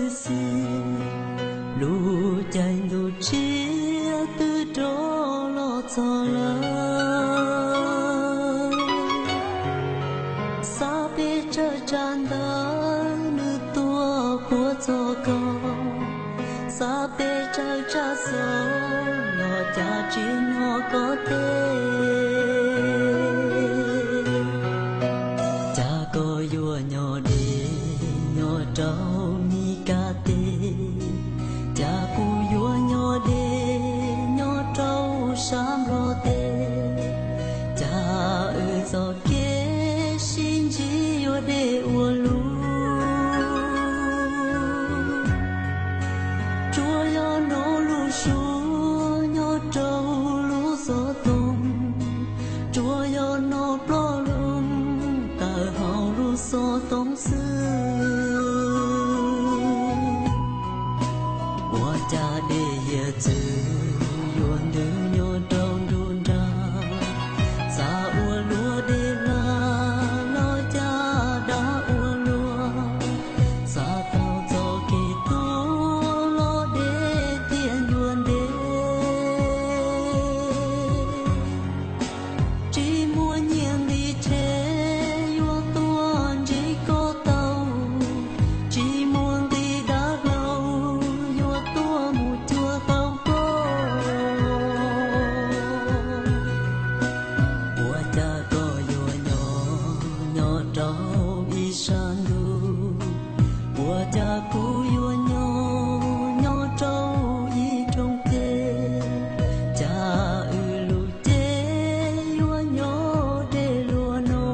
si lu chai lu chi tu do lo so la sa pe cha chan da nu tua của cho co sa pe cha cha so lo cha chi no có te cha có yo nyo de nyo trao mi ca te cha pu yo nyo de nyo trao sam ro te cha ư so ke shin ji yo de wo lu chua yo no lu shu nyo trao lu so tong chua yo no pro lum ta hao lu so tong sư cha de ye zu yuan de nyo dong dun da sa u luo de la lo cha da u luo sa tao zo ke tu lo de tien yuan de chỉ muốn nhiên đi che yo tuan chỉ có tao chỉ muốn đi đã lâu yo tua mu chua tao có bùa cha có yo nhỏ nhỏ trâu y san du bùa cha cu yo nhỏ nhỏ trâu y trong tê cha ư lu tê yo nhỏ de lua no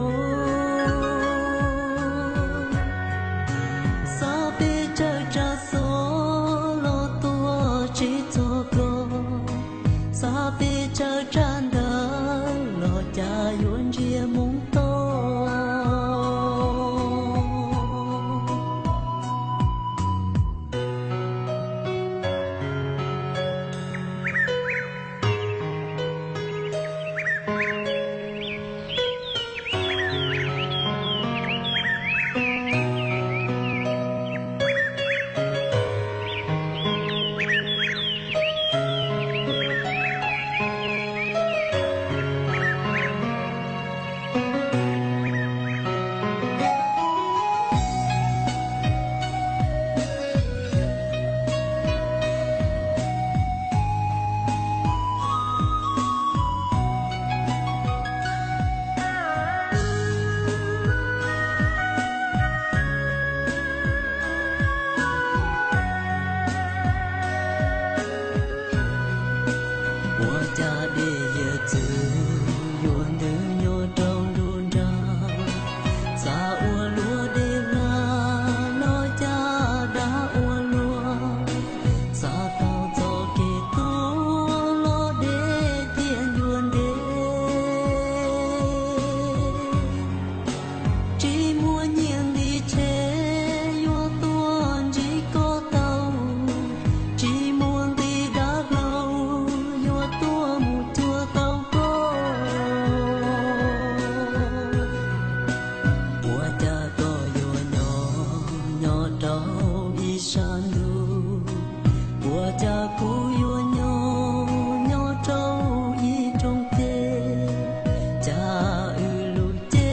sa pe cha cha so lo tua chi cho co sa pe cha chan da lo cha yuan jie mong to cha de ye zu yuan de nyo dong dun da sa u luo de la lo cha da u luo sa tao zo ke tu lo de tien yuan de chỉ muốn nhiên đi che yo tuan chỉ có tao chỉ muốn đi đã lâu yo tua mu chua tao có bùa cha có yo nhỏ nhỏ trâu y san du bùa cha cu yo nhỏ nhỏ trâu y trong tê cha ư lu tê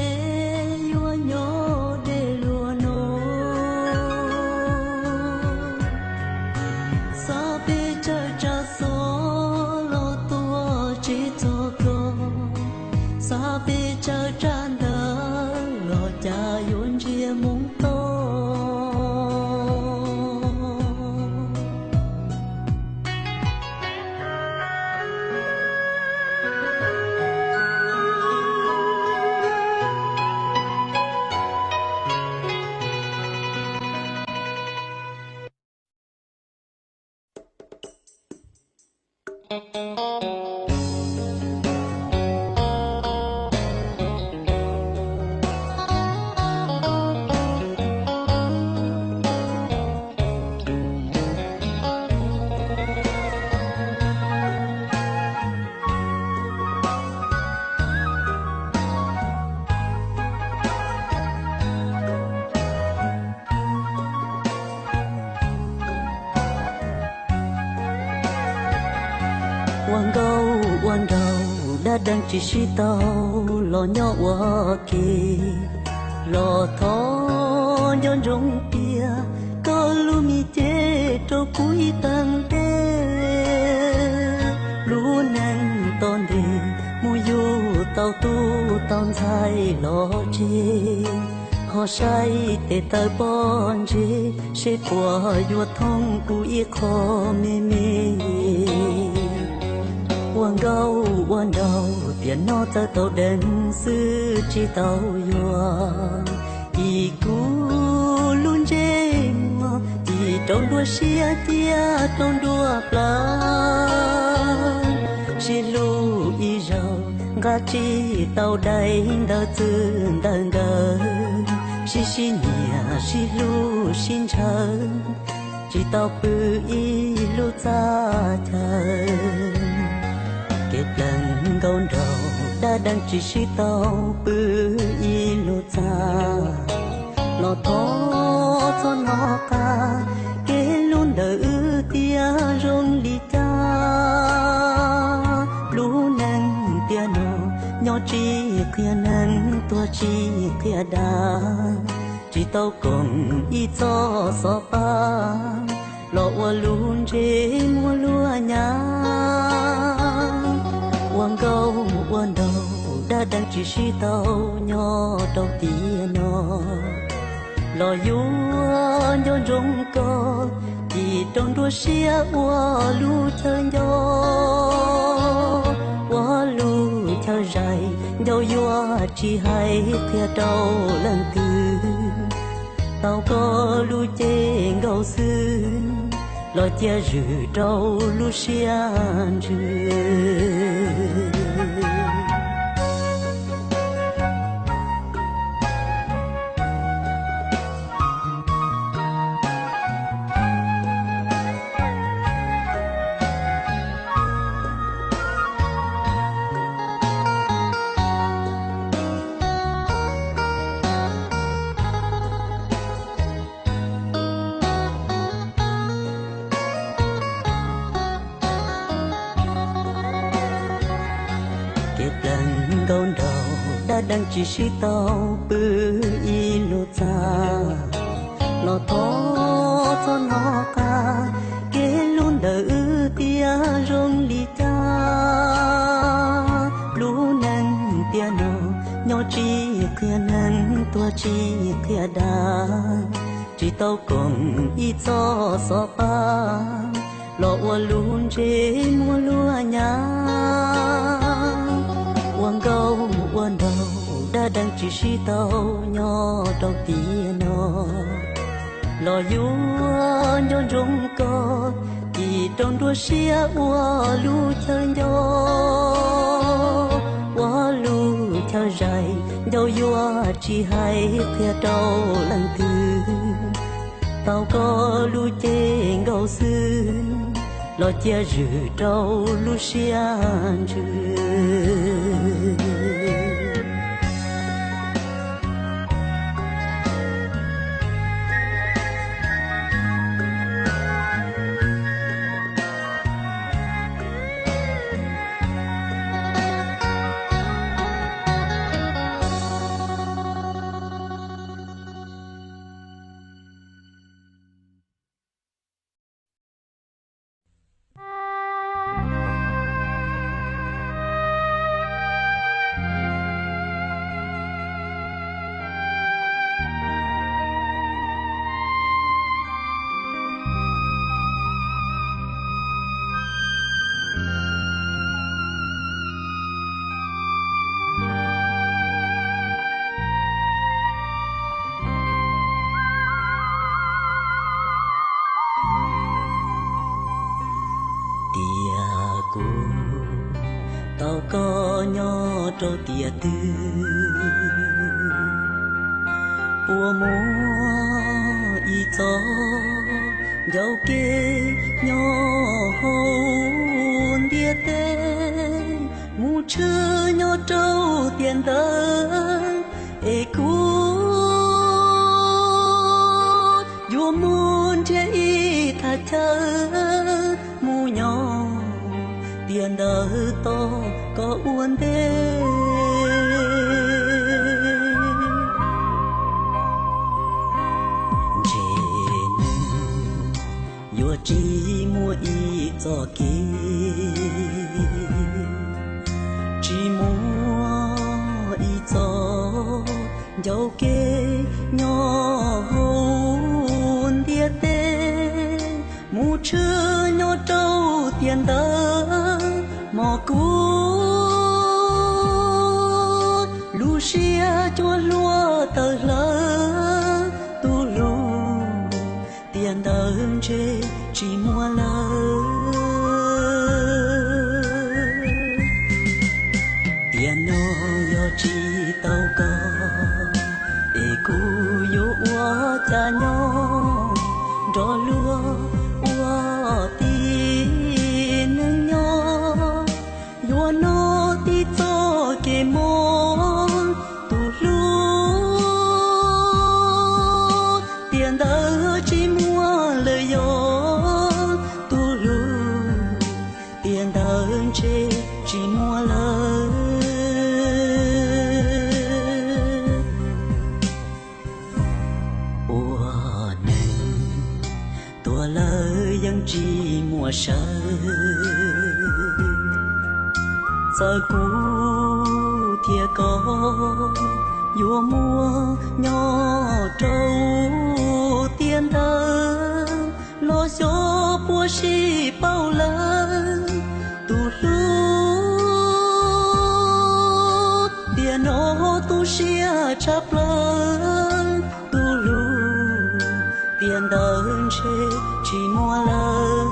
yo nhỏ de lua no sa pe cha cha so lo tua chi cho co sa pe cha chan da lo cha yuan jie mong to วันเราđã đang chỉ suy tao lo nhỏ quá kì lo thó nhon rong tia có lu mi chế trâu cuối tăng đê lu nang ton đi mu yu tao tu tao dài lo chi họ say tê tơ bon chi sẽ qua yu thông cuối khó mê mêวันเราเตียนนอจะเต้าเดินซื้อที่เต้ายัวอีกูลุนเจงที่ต้องดัวเชียเตียต้องดัวปลาชิลูอีเจ้ากะจีเต้าใดเดาจืนดังเดินชิเนียชิลูชินเชิญที่เต้าปืออีลูจ้าเธอkết lần con đầu đã đang chỉ suy tao bư y lô cha lo thó cho nó ca kế luôn đỡ tia rong đi cha lú nang tia nó nhỏ chi kia nang tua chi kia đa chỉ tao cùng y cho so pa lo wa luôn chế mua lúa nhàวันđầu đã đang chỉ suy tao nhỏ đầu tiên nó lo yu nhon rong co thì trong đua xia wa lu chơi yo wa lu chơi dài đâu yo chỉ hay kia đâu lần thứ tao có lu chê ngầu sư lo chia rử đâu lu xia rử con đầu đã đang chỉ suy tao bư y lô cha lo thó cho nó ca kế luôn đỡ tia rong đi cha lú nang tia nó nhỏ chi kia nang tua chi kia đa chỉ tao cùng y cho so pa lo wa luôn chế mua lúa nhàวันเราđã đang chỉ suy tao nhỏ đầu tiên nó lo yu nhon rong co thì trong đua xia wa lu chơi yo wa lu chơi dài đâu yo chỉ hay kia đâu lần thứ tao có lu chê ngầu sư lo chia rử đâu lu xia rử tao có nhỏ trâu tia tư ua mua y cho dấu kê nhỏ hôn địa tê mu chơ nhỏ trâu tiền tơ ê cú ua muôn che y thà chơ mu nhỏ tiền tiền đời to có uốn đê yo chỉ mua ý cho kia chỉ mua ý cho dấu kê nhỏ hồn địa tê mu chưa nhỏ trâu tiền đỡ mò cú lu xia chua lúa tờ lỡ tu lu tiền đỡ chê chỉ mua lỡ tiền nó yo chỉ tàu có để cu yo ua cha nhau rõ lúa ua tin nâng nhau yo nó tí cho kê môn tu lu tiền đỡ chỉ mua lời yo tu lu tiền đỡ chê chỉ mua lời tua lời yang chỉ mùa sơ giờ cũ thia có vua mua nhỏ trâu tiền thơ lo gió bùa xì bao lần tu lu tiền nó tu xia chắp lần tu lu tiền đơn chê chỉ mua lời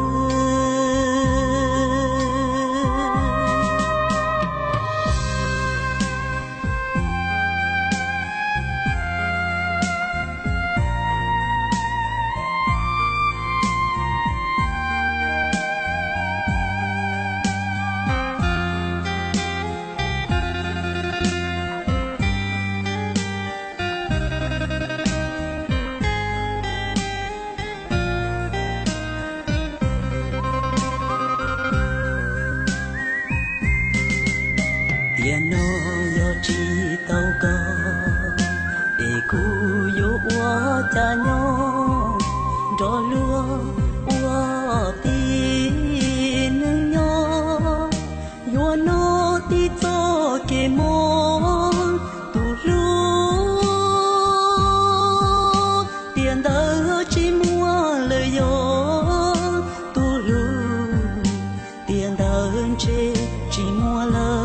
tiền nó yo chỉ tàu có để cu yo ua cha nhau rõ lúa ua tin nâng nhau yo nó tí cho kê môn tu lu tiền đỡ chỉ mua lời yo tu lu tiền đỡ chê chỉ mua lời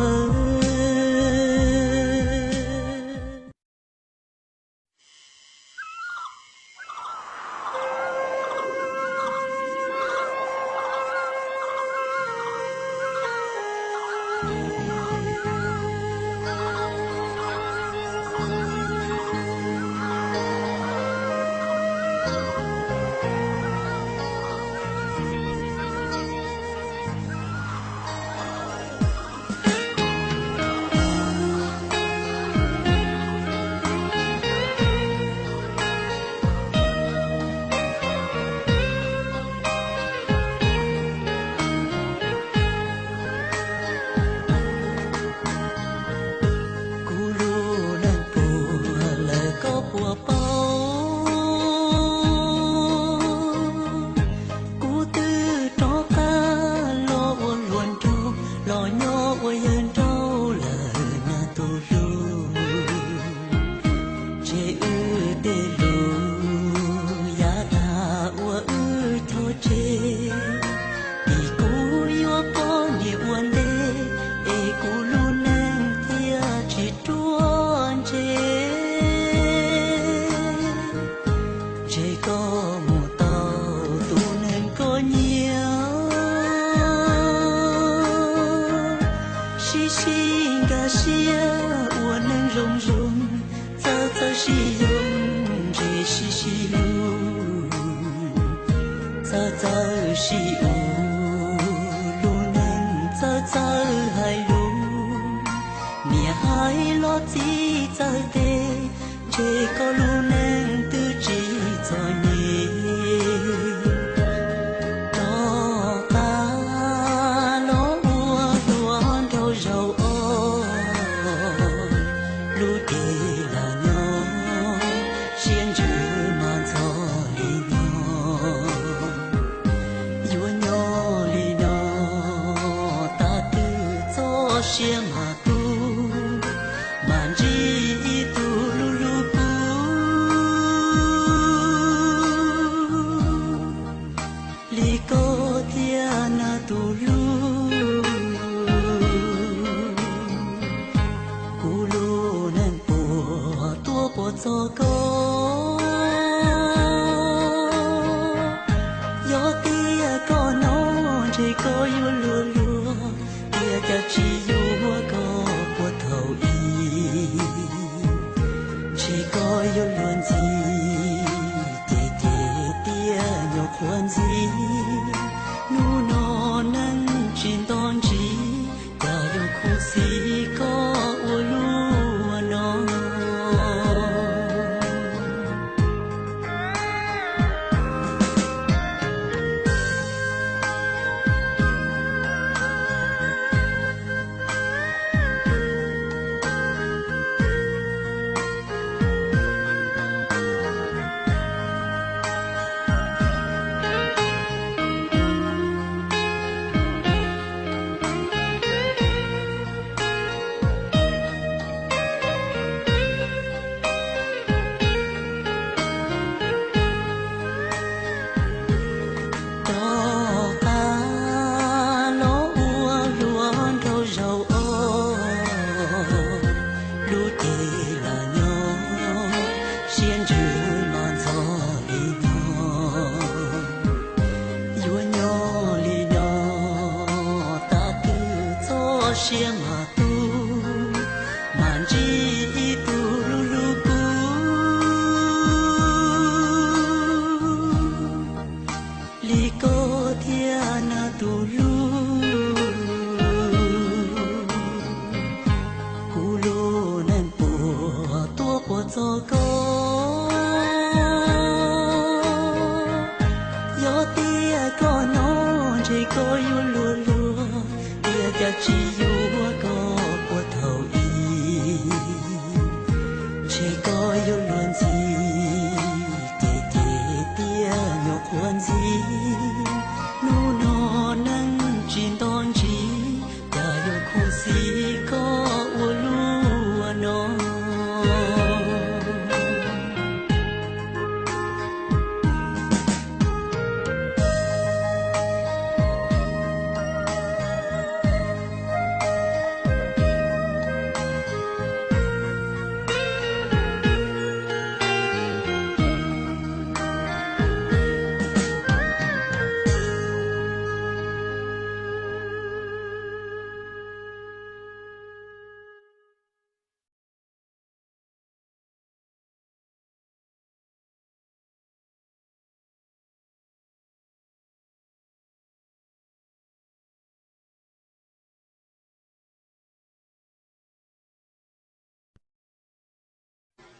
Lo ก็อยู่ลัวเดียจะชีอยู่หัวก็ปวดเท่าอีชีก็อยู่ล้วนจีเตียยกควรจีนูนอนนั้นจินตอนจีกาอยู่คู่สีก็อวลัวนอ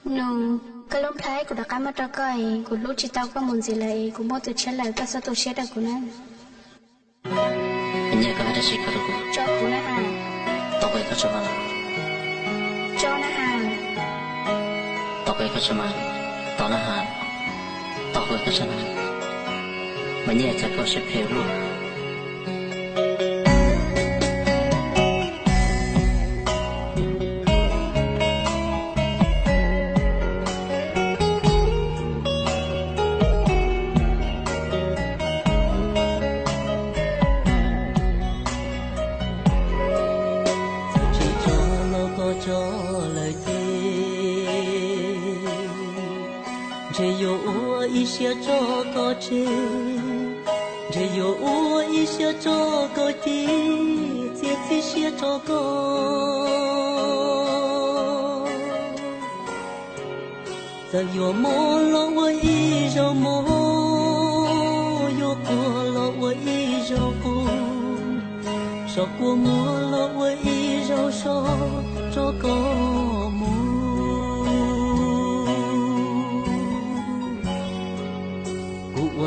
No, kalau play ku dah kamat rakai, ku lu cita ku munzilai, ku mau tu celai ka satu syeda ku na. Ini ka ada sih kalau ku. Cok ku na ha. Tokoi ka cuma. Cok na ha. Tokoi ka cuma. Tao na ha. Tokoi ka cuma. Mìnhจะcó sẽ phê luôn.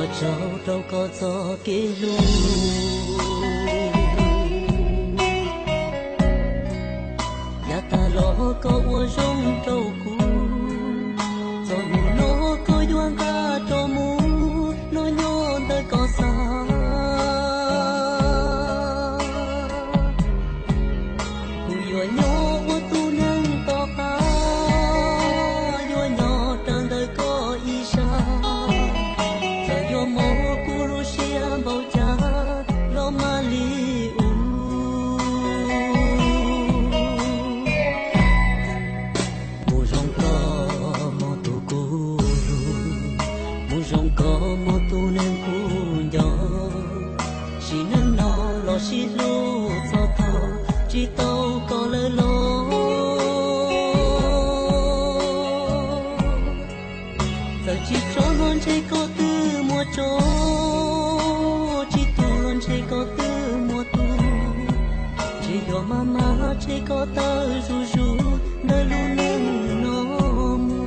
Hãy cho đâu có gió kia luôn nhà ta lo có ua rong trâu cũ rồi mù nó có doan ta cho mù nó nhon tới có xa cù yo nhỏ ua tu nâng to pa yo nhỏ trăng đời có ý xa có một tu nên cu nhỏ chỉ nên nói lon che ko tu mo cho chi tu lon che ko tu mo tu che yo mama che ko ta ju ju na lu nen no mu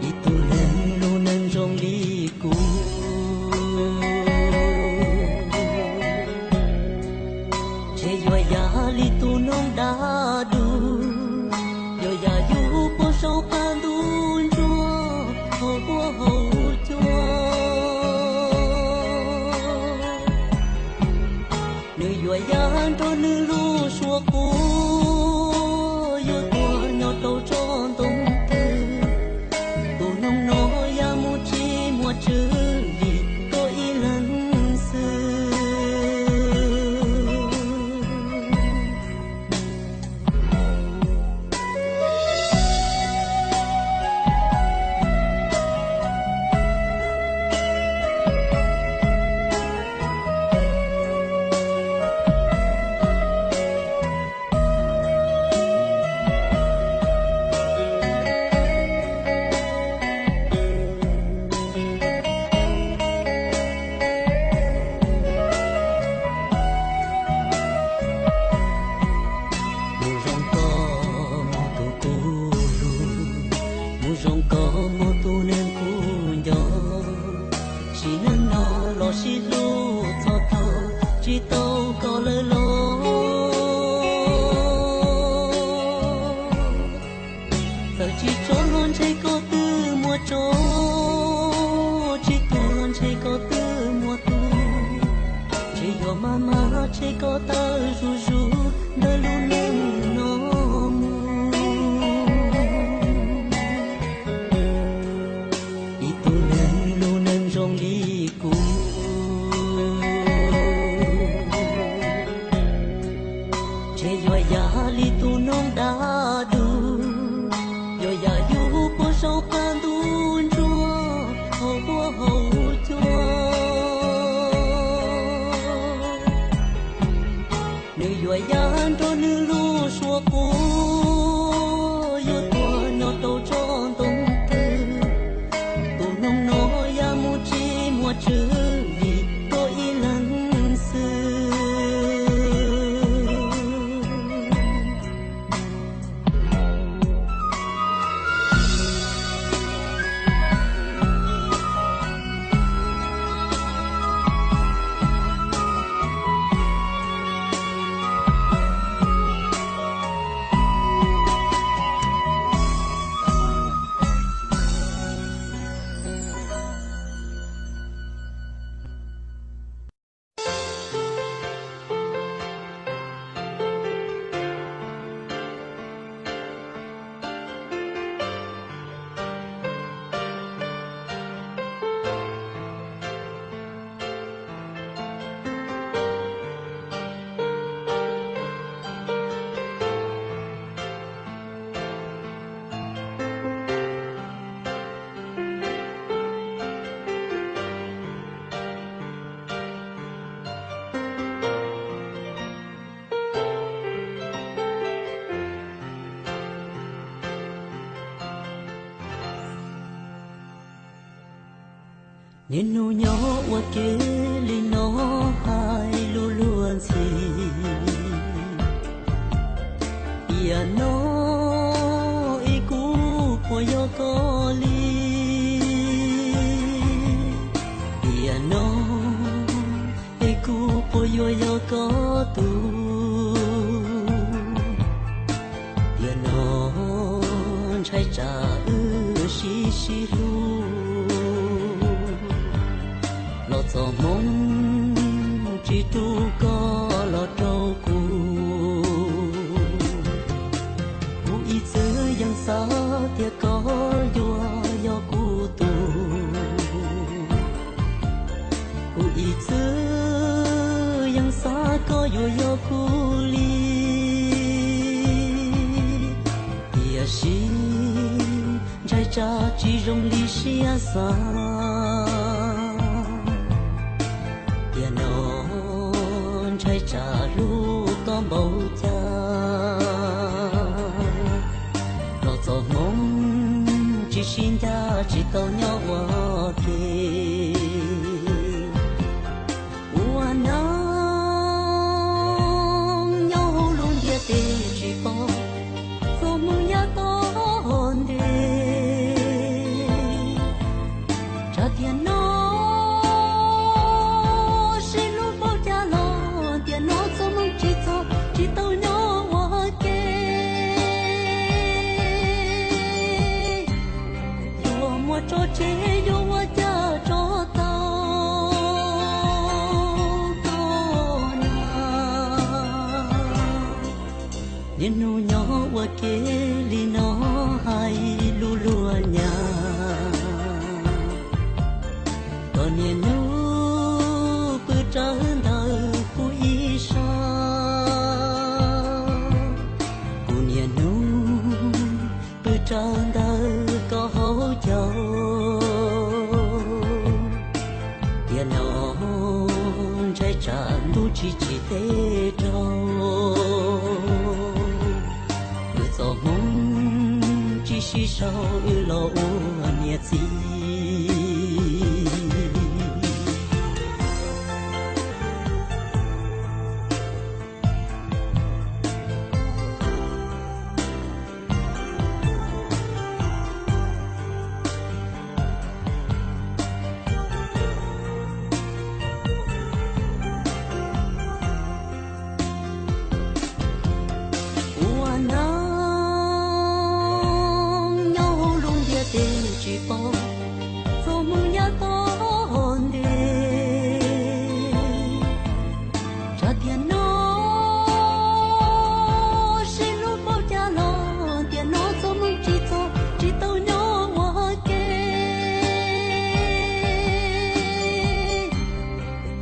i tu len lu nen jong li ku che yo ya li tu nong da du yo ya yu po so pan du chua ho ho chua nữ yo ya to nữ lu suo ko yo to no to chon tong tu tu nong no ya mu chi mo chư li ko i lan sư mama che ko ta ju ju na lu nen no mu i tu nen lu nen jong li ku che yo ya li tu nong da du yo ya yu po so pan du chua ho ho chua yo ya to nu lu suo ko yo to no to chon tong tu tu nong no ya mu chi mo chư li ko i lan sư nên nu nhỏ qua kế li nó hai lu luôn si ia nó i cu po yo ko li ia nó i cu po yo ko tu ia nó chai cha si si lu cho mong chỉ tu có lo trâu cu ý xứ yang xa thì có yo cu tu ý xứ yang xa có yo cu li ia si trai cha chỉ rong li xia xa cha lu con bầu cha lo cho chỉ xin ra chỉ tao nhau hoa kề hoa nắng nhau luôn địa tê chỉ có số mưa nhớ tốn đê cha tiền nó xin lúc bao cha lo tiền nó số mưa chỉ tao nhau hoa kề cho chế vô hoa cha cho tao con nên nô nhỏ hoa kê li nó hay lu lua nhà còn nên nô bự trơn đời vui sa còn nên nô bự trơn đời có hậu châu tiền nó trái tràn tu chỉ tê trâu người gió mong chỉ xí sâu lo nhiệt gì chỉ có số mưa nhớ tốn đê cha tiền nó xin lúc bao cha lo tiền nó số mưa chỉ tao nhỏ hoa kê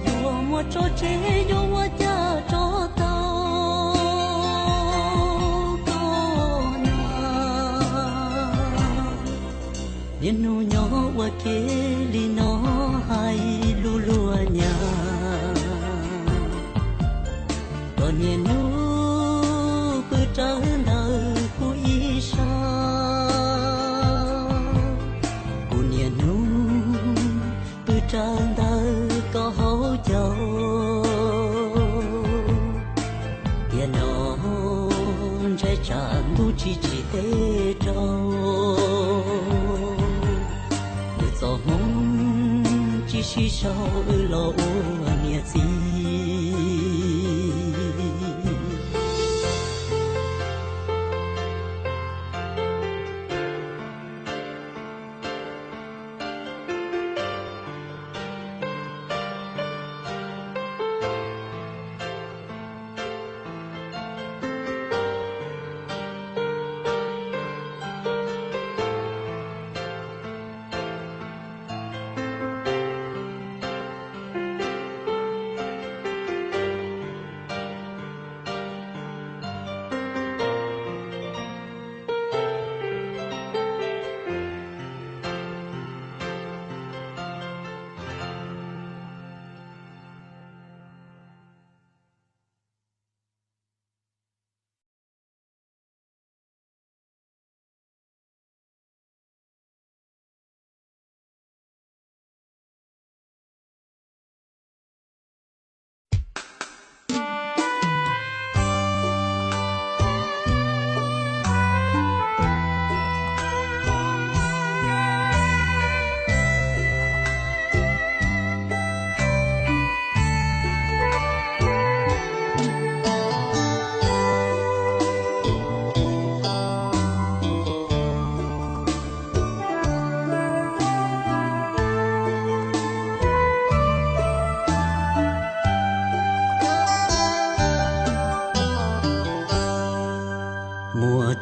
dù mua cho chế dù mua cha cho tao con nên nô nhỏ hoa kê li nó hay lu lua nhà còn nên nô bự trơn đời vui sa còn nên nô bự trơn đời có hậu châu tiền nó trái tràn tu chỉ tê trâu gió mong chỉ xí sâu lo nhiệt gì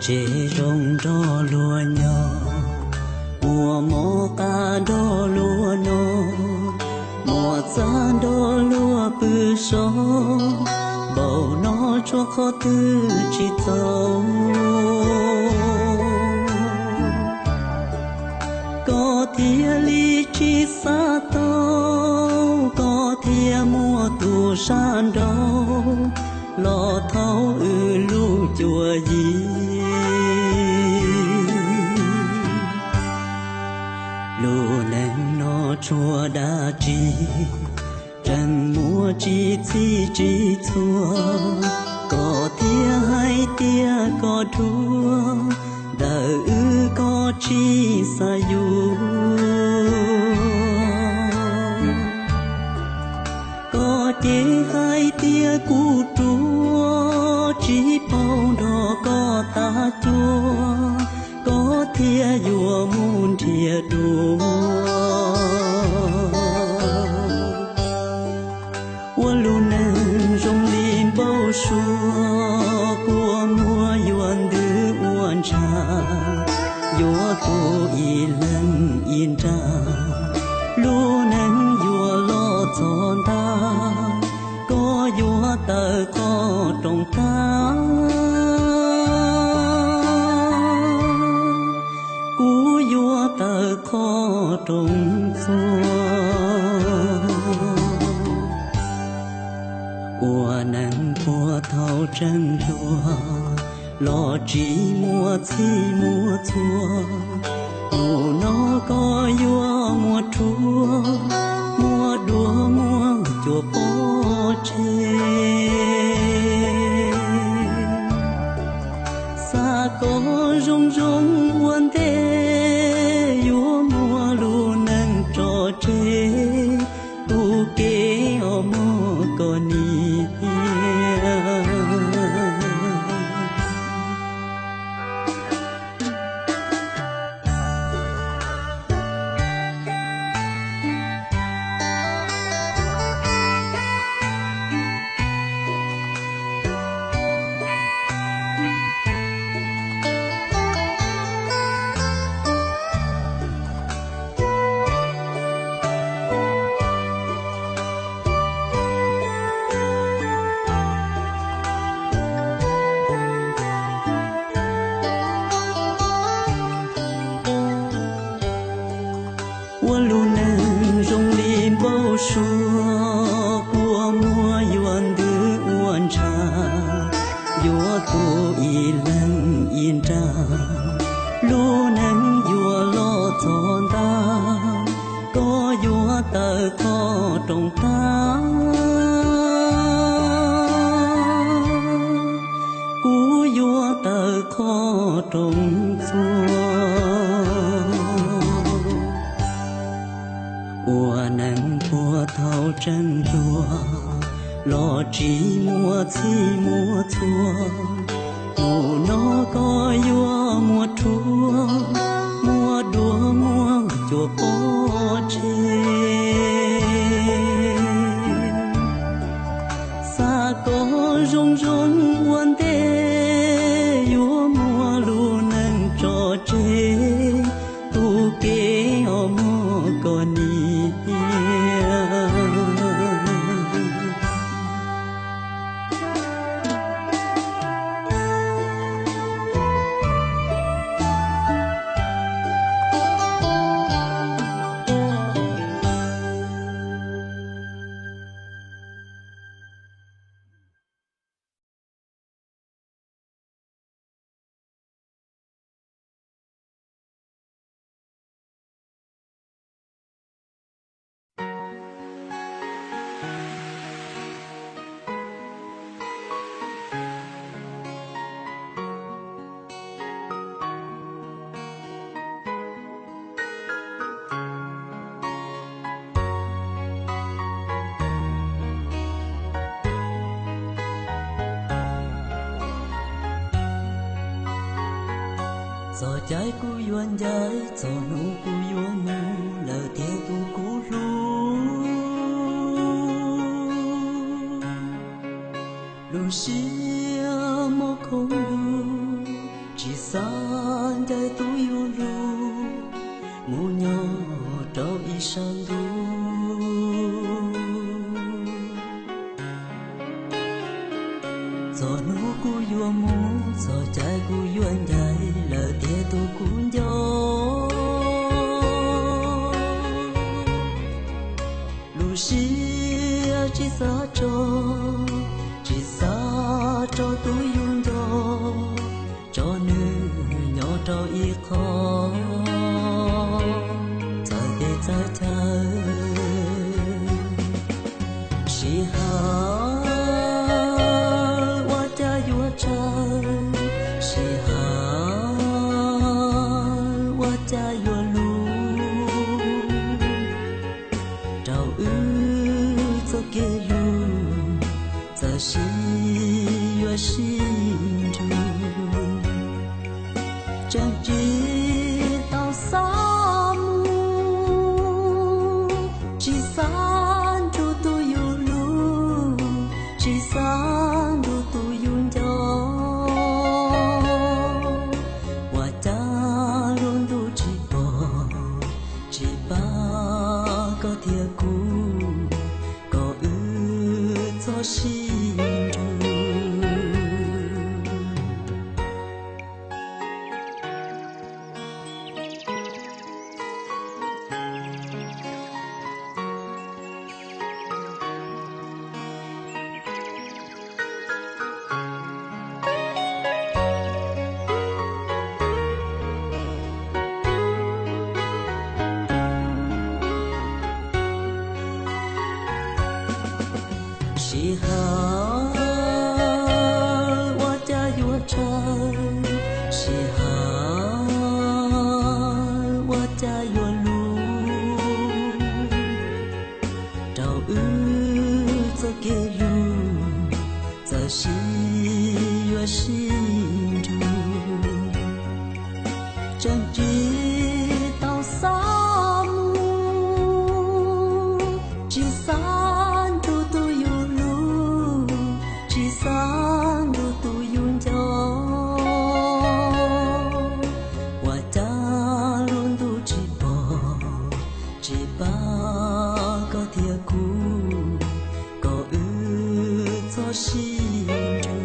chế rong đo lúa nhỏ mùa mò cá đo lúa nô mùa giá đo lúa bự số bầu nó cho khó tư chỉ tàu có thia ly chi xa tàu có thia mua tù san đâu lo thấu lu chùa gì chỉ trần mùa chỉ chỉ thua có tia hay tia có thua đời có chi sa yu có tia hay tia cu chúa chỉ bao đó có ta chúa có tia vua muôn tia đua wa lu nang rong lin bao xua của mùa yuan đưa uan cha yo tu y lần in ra lu nang yo lo chọn ta có yo tờ có trong ta cú yo tờ có trong我能波涛争夺落寂寞起莫错不能个有莫出莫多莫就波切撒个融融问的有莫路能着这不给我莫个你我路能容里包说过莫远的晚茶有多一人印章路能有落做大ก็有的可懂大古有的可懂错我能波涛争夺落寂寞起莫错不能个有莫出莫多莫就波切撒个融融问的有莫路能着这不给我莫个你gió trái cu yuan trái gió nụ cu yuan mu lờ theo tu cu lu lu xia mô không lu chỉ san trái tu yu lu mu nhỏ trao y san lu gió nụ cu yuan mu gió trái cu yuan trái lờ theo tu cuốn gió lu xia chỉ xa cho tôi yun gió cho nữ nhỏ cho y khó giờ để cha cha 家有路找做给路这是越心中正直到沙漠只山住都有路只山住都有家我家人都只把个天空个做心中是好我家有车是好我家有路找做给路这是越心中正直到沙漠只山心中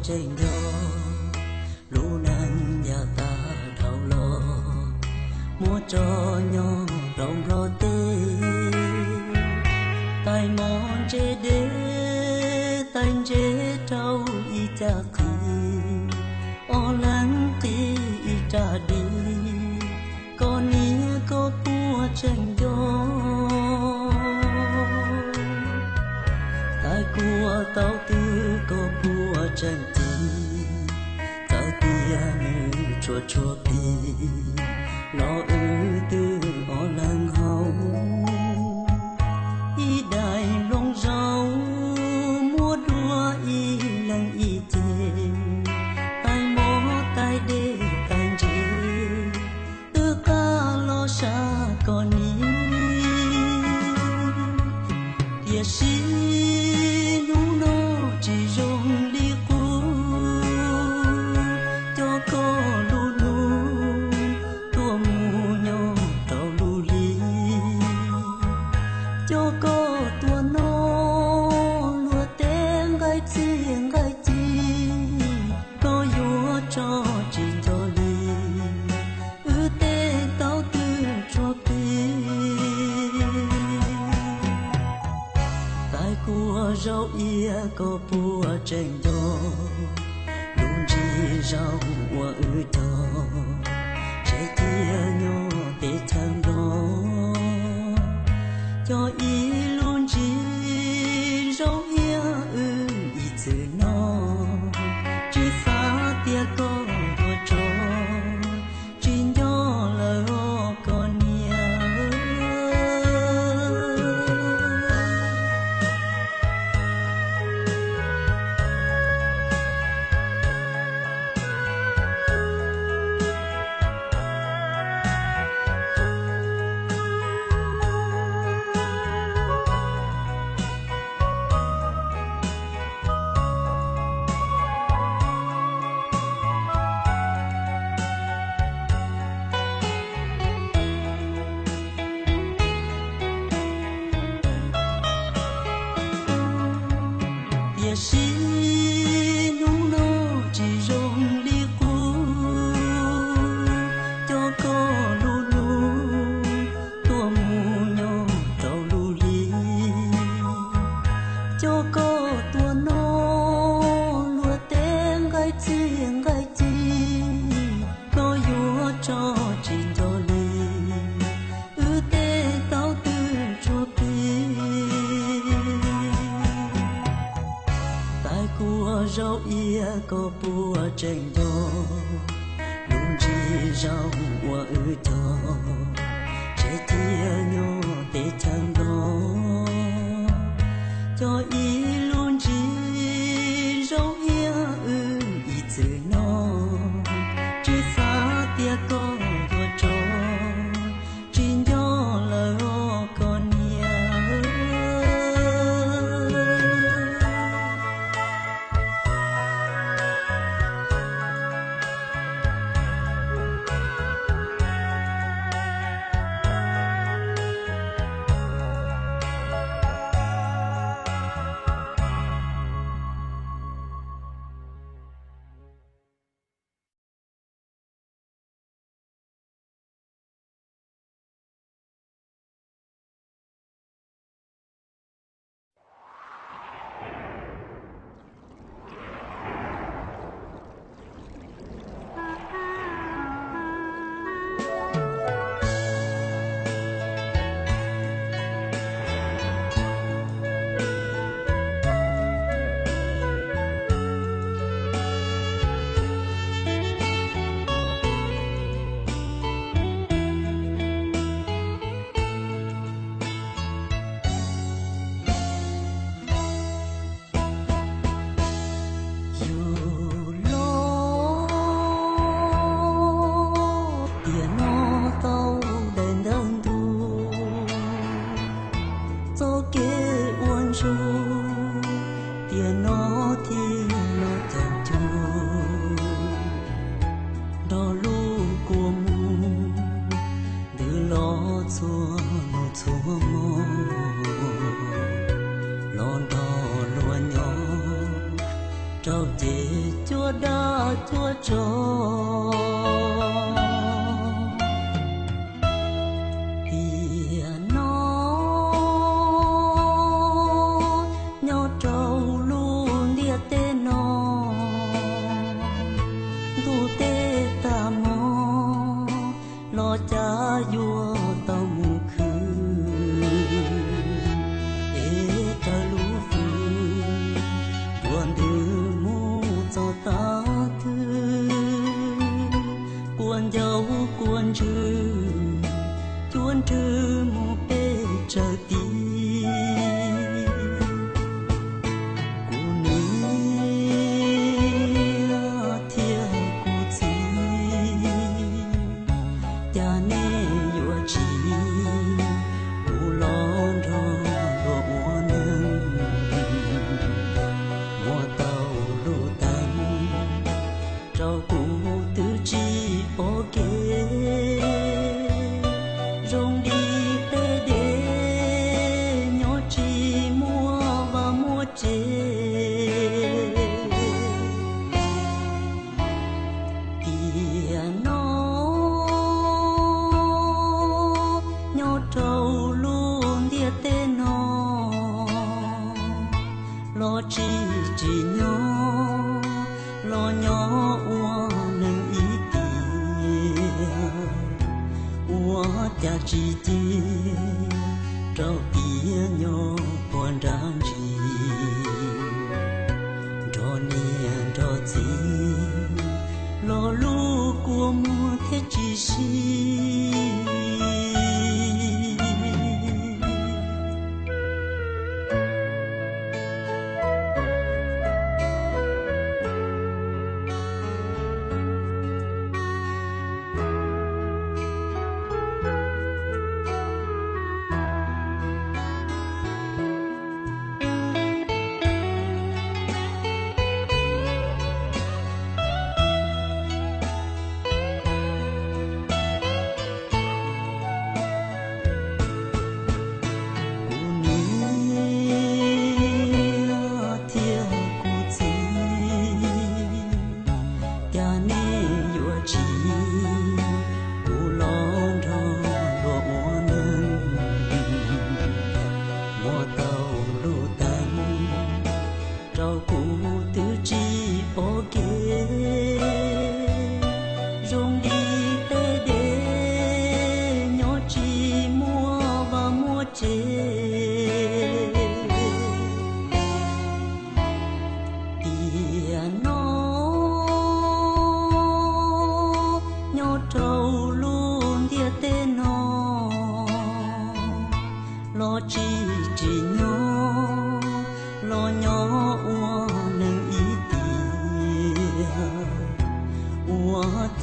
trên đó lũ nan nhà ta thao lo mua cho nhau rong lo tê tai mòn chế đế tai chế trâu y cha khi o lắng ti y cha đi con nia có mua trên đó tai của tao tư có mua trên tao tia nữ chua chua pi lo tư o lăng hậu y đại long rau mua đua y lăng y chê tai mó tai đê tai chê tư ca lo xa con ni tia si nu no chỉ rong li cu cho có lu lu tua mu nhau trâu lu li cho có tua no lúa tên gai chi có yo cho chỉ cho li tê tao tư cho pi tai của rau ia có bùa trên đó luôn chỉ rau qua đó chế tia nhỏ để thang đó cho y luôn chỉ rau ia y từ nó chỉ phá tia có đua cho chỉ nhỏ là con nia bùa rau ia có bùa tranh đô luôn chỉ rau hoa ư thọ chế tia nhô để thang đó cho ý luôn chỉ rau ia ư ý từ nó chỉ xa tia có vừa cho chính do là con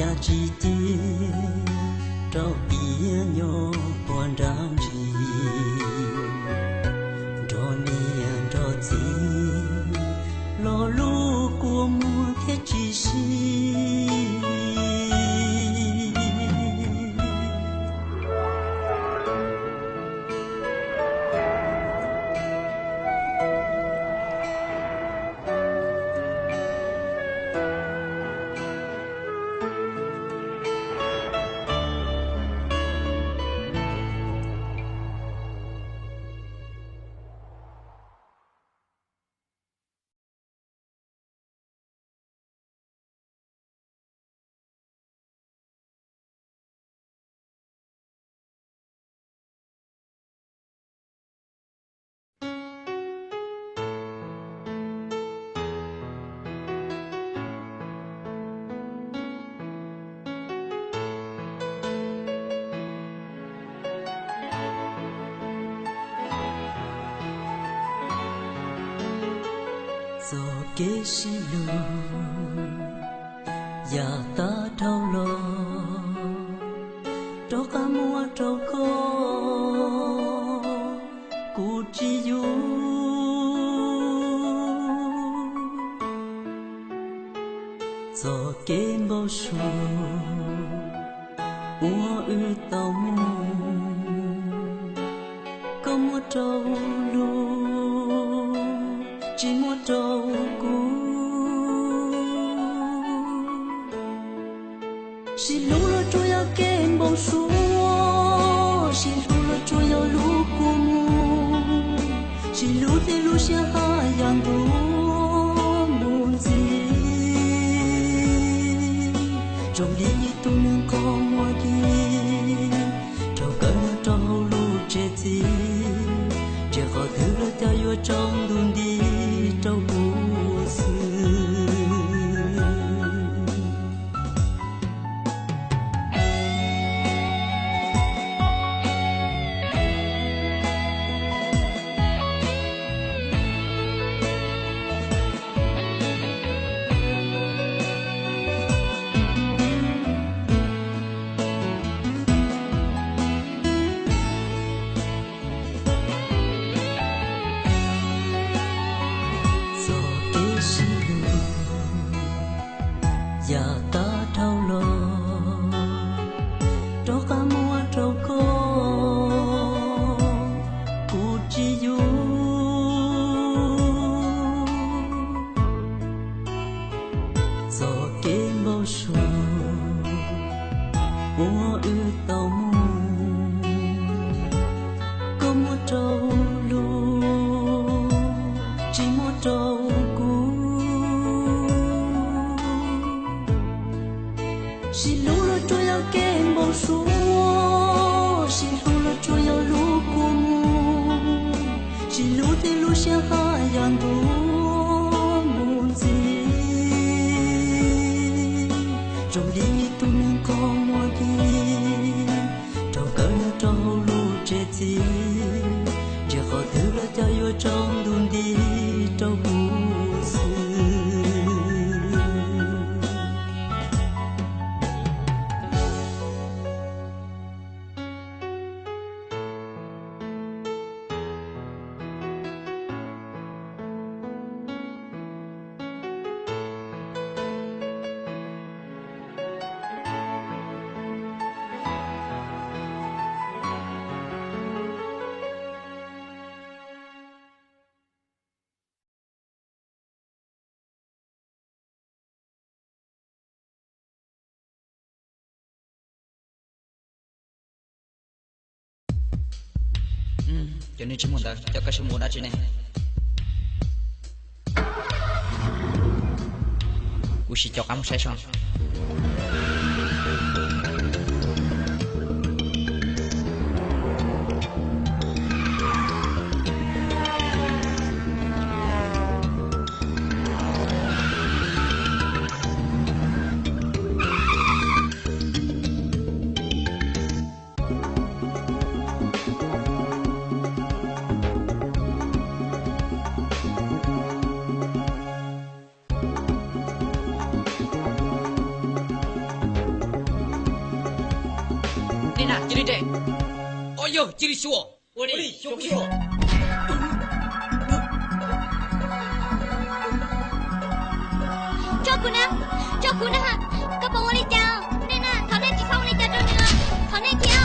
cha chi ti trao bia nho quan đam chi do niên do chi lo lu của mùa thiết chi si so ke shi lu ya ta thau lo to ka mua to ko ku chi yu so ke mo shu u ư tông ko mo to lu chỉ muốn trâu cú chỉ lú lo chui ao kem bông xuống chỉ lú lo chui ao lú cú chỉ lú thế lú xia hai yang lú muốn gì trong đi như tu nương con mua đi trâu cơn trâu lú chết gì chỉ khó thứ lo theo yêu trong đun đi trâu bù sư ya ta thau lo to ka mua trâu ko ku chi yu so ke mo shu mua ư tông ko mua trâu lu chỉ mua trâu chỉ lú lo chui ao kem bông xuống chỉ lú lo chui ao lú cú chỉ lú thế lú xia hai yang lú muốn gì trong đi như tu nương con mua đi trâu cơn trâu lú chết gì chỉ khó thứ lo cho yêu trong đun đi trâu bù sư cho nên chỉ muốn ta cho cái số muốn đã trên này cú chỉ cho kamu sai xong 你呐，这里的。哦哟，这里说，我的兄弟。Jokku na ha. Ka pa wali tao. Nên na, thảo nên chỉ phong lên tao nữa. Thảo nên kéo.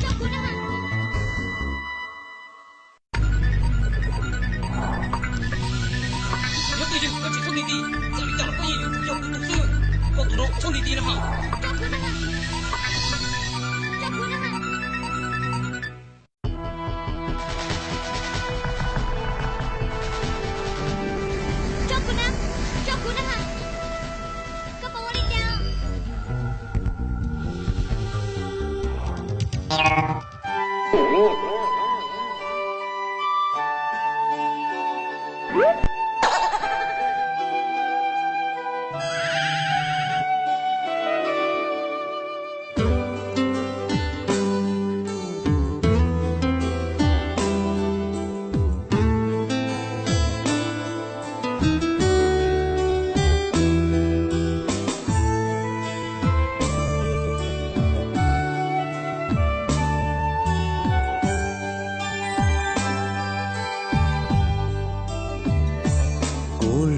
Jokku na ha. Yo tự dưng có chỉ không đi đi, giờ đi chào là có gì, yo tự tự sư, có tụi nó không đi đi nữa hả? Jokku na ha. Jokku na ha. Jokku na ha. Ka pa wali tao.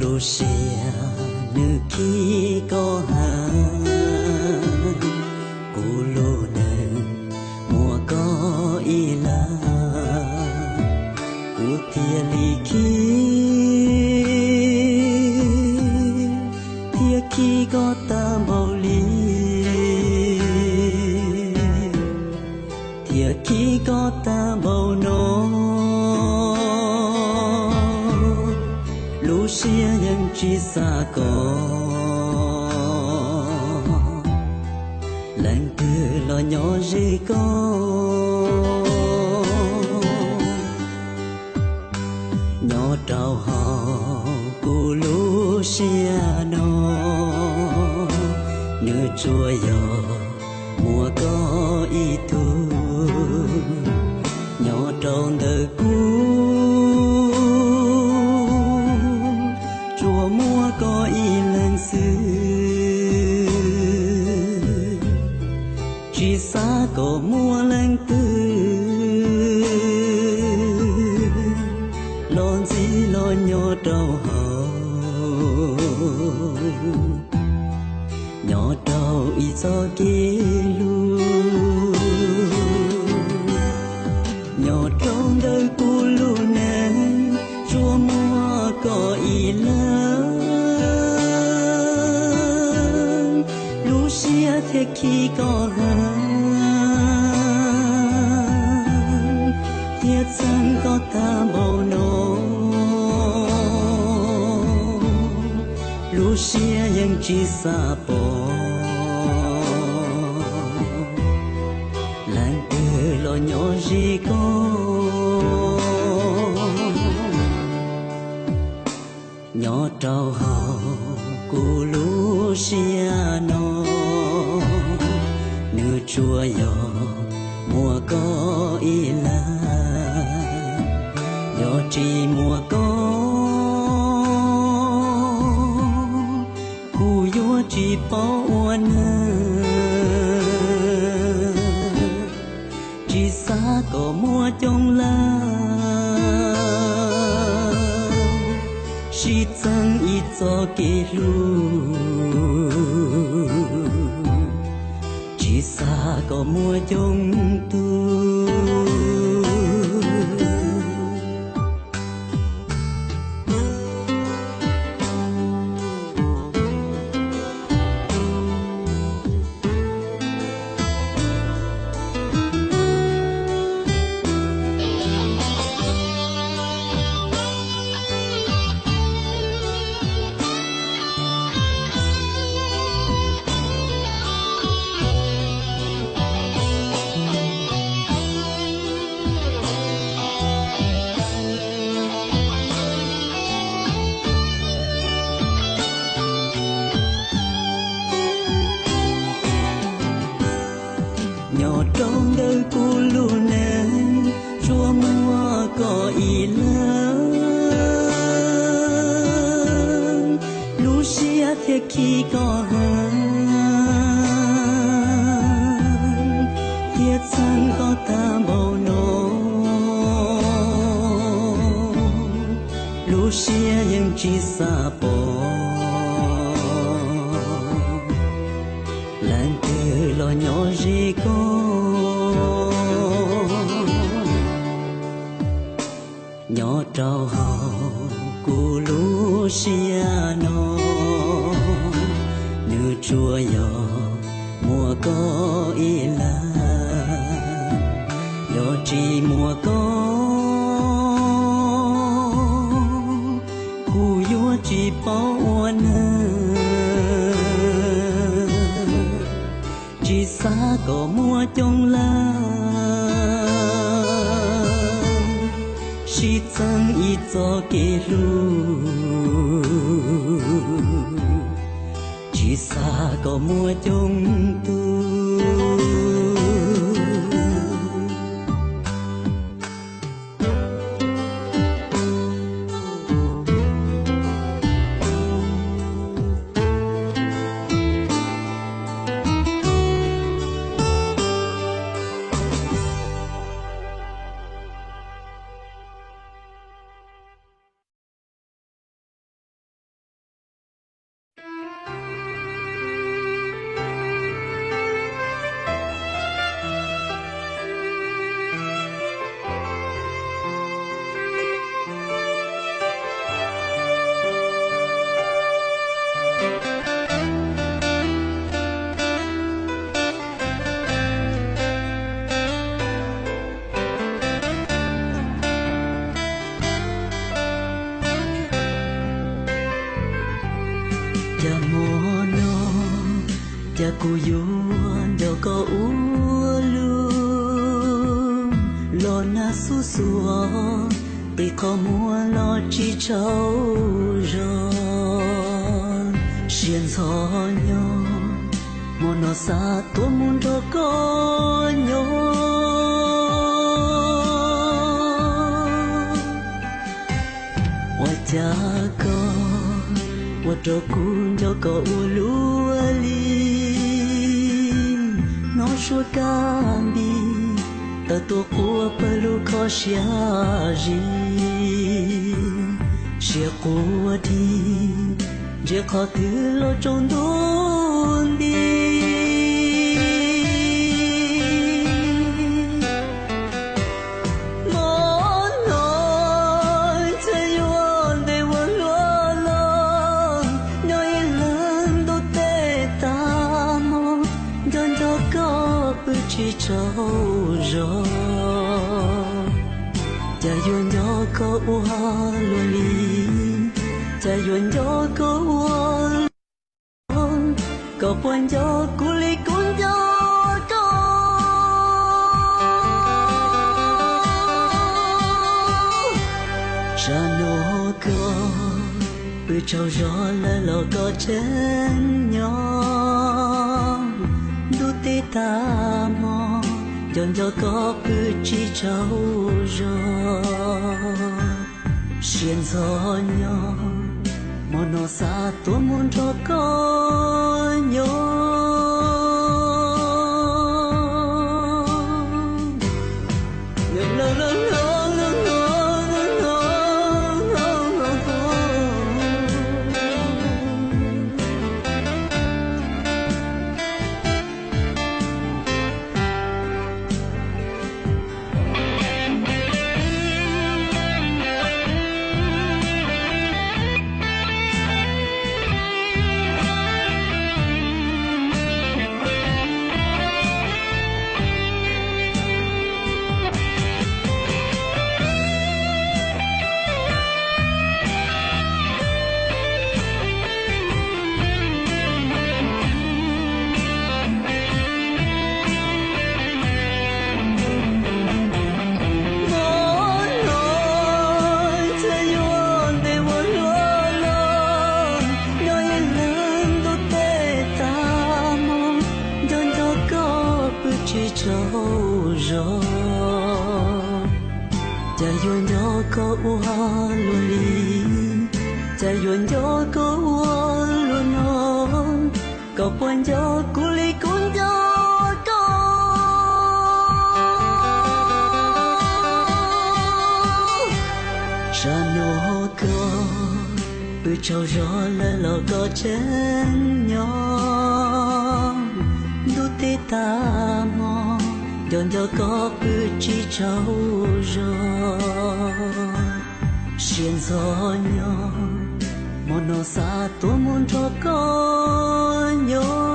Lucia nữ khi có hàng cô lô nâng mùa có ý là cuộc thia ly thia khi có ta màu ly thia khi có ta màu nô Lucia yang chỉ xa có lần từ lo nhỏ gì có nhỏ trao họ của Lucia nó nửa chua gió mùa có ý thu nhỏ trong đời mua có ý lần xưa chỉ xa có mua lần tư lon gì lo nhỏ trâu hậu nhỏ trâu ý cho kia luôn nhỏ trong đời của luôn nên chúa mua có ý lớn Lucia thế khi có hàng thiết dân có ta bầu nô Lucia yang chỉ xa bỏ làng từ lo nhỏ gì có nhỏ trao hậu của Lucia nó nửa chua gió mùa có ý là gió chỉ mùa có khu gió chỉ bỏ uốn chỉ xa có mùa trong la chỉ chẳng ít cho kê lu chỉ xa có mùa trong tu เทคีก็หาเฮียสันก็ตามบ่โนลูเชียยังจีสาปอลันเตลอญอเจก็ญอเจ้าเฮากูลูเชียโนนึจัวยอมัวก็อีลายอจีมัวก็กูยัวจีปอวนจีสาก็มัวจงลาชีจังอีจอเกลูจีสาก็มัวจงตูจะโมโนจะกูยูเดี๋ยวก็อูลูลอนาสุสัวไปขอมัวลอจีเจ้ารอนเชียนซอยอโมโนซาตัวมุนโตก็โยว่าจาก็ว่าตระกูลเจ้าก็อุลูลีน้องชัวกาบีแต่ตัวกัวเปลูขอเชียจีเชียกัวดีเจ้าขอถือโลจงดุนดีชีเจ้ารอจะยวนยอก็อุฮาลุลีจะยวนยอก็อุฮาลุก็ปวนยอกุลิกุนยอก็ฉันโนก็ไปเจ้ารอและเราก็เช่นยอดูติตามย้อนยอก็ปืนจีเจ้ารอเชียนซอนยอมโนซาตัวมุนทอก็โยจะยวนยอก็อุฮาลุลีจะยวนยอก็อุฮาลุนอ ก็ปวนโยกุลิกุญโยก็ฉันโอก็อือเจ้ารอและเราก็เช่นยอมดูติตามองย้อนยอก็อือจีเจ้ารอเสียนซอยอMono satu mundo konyo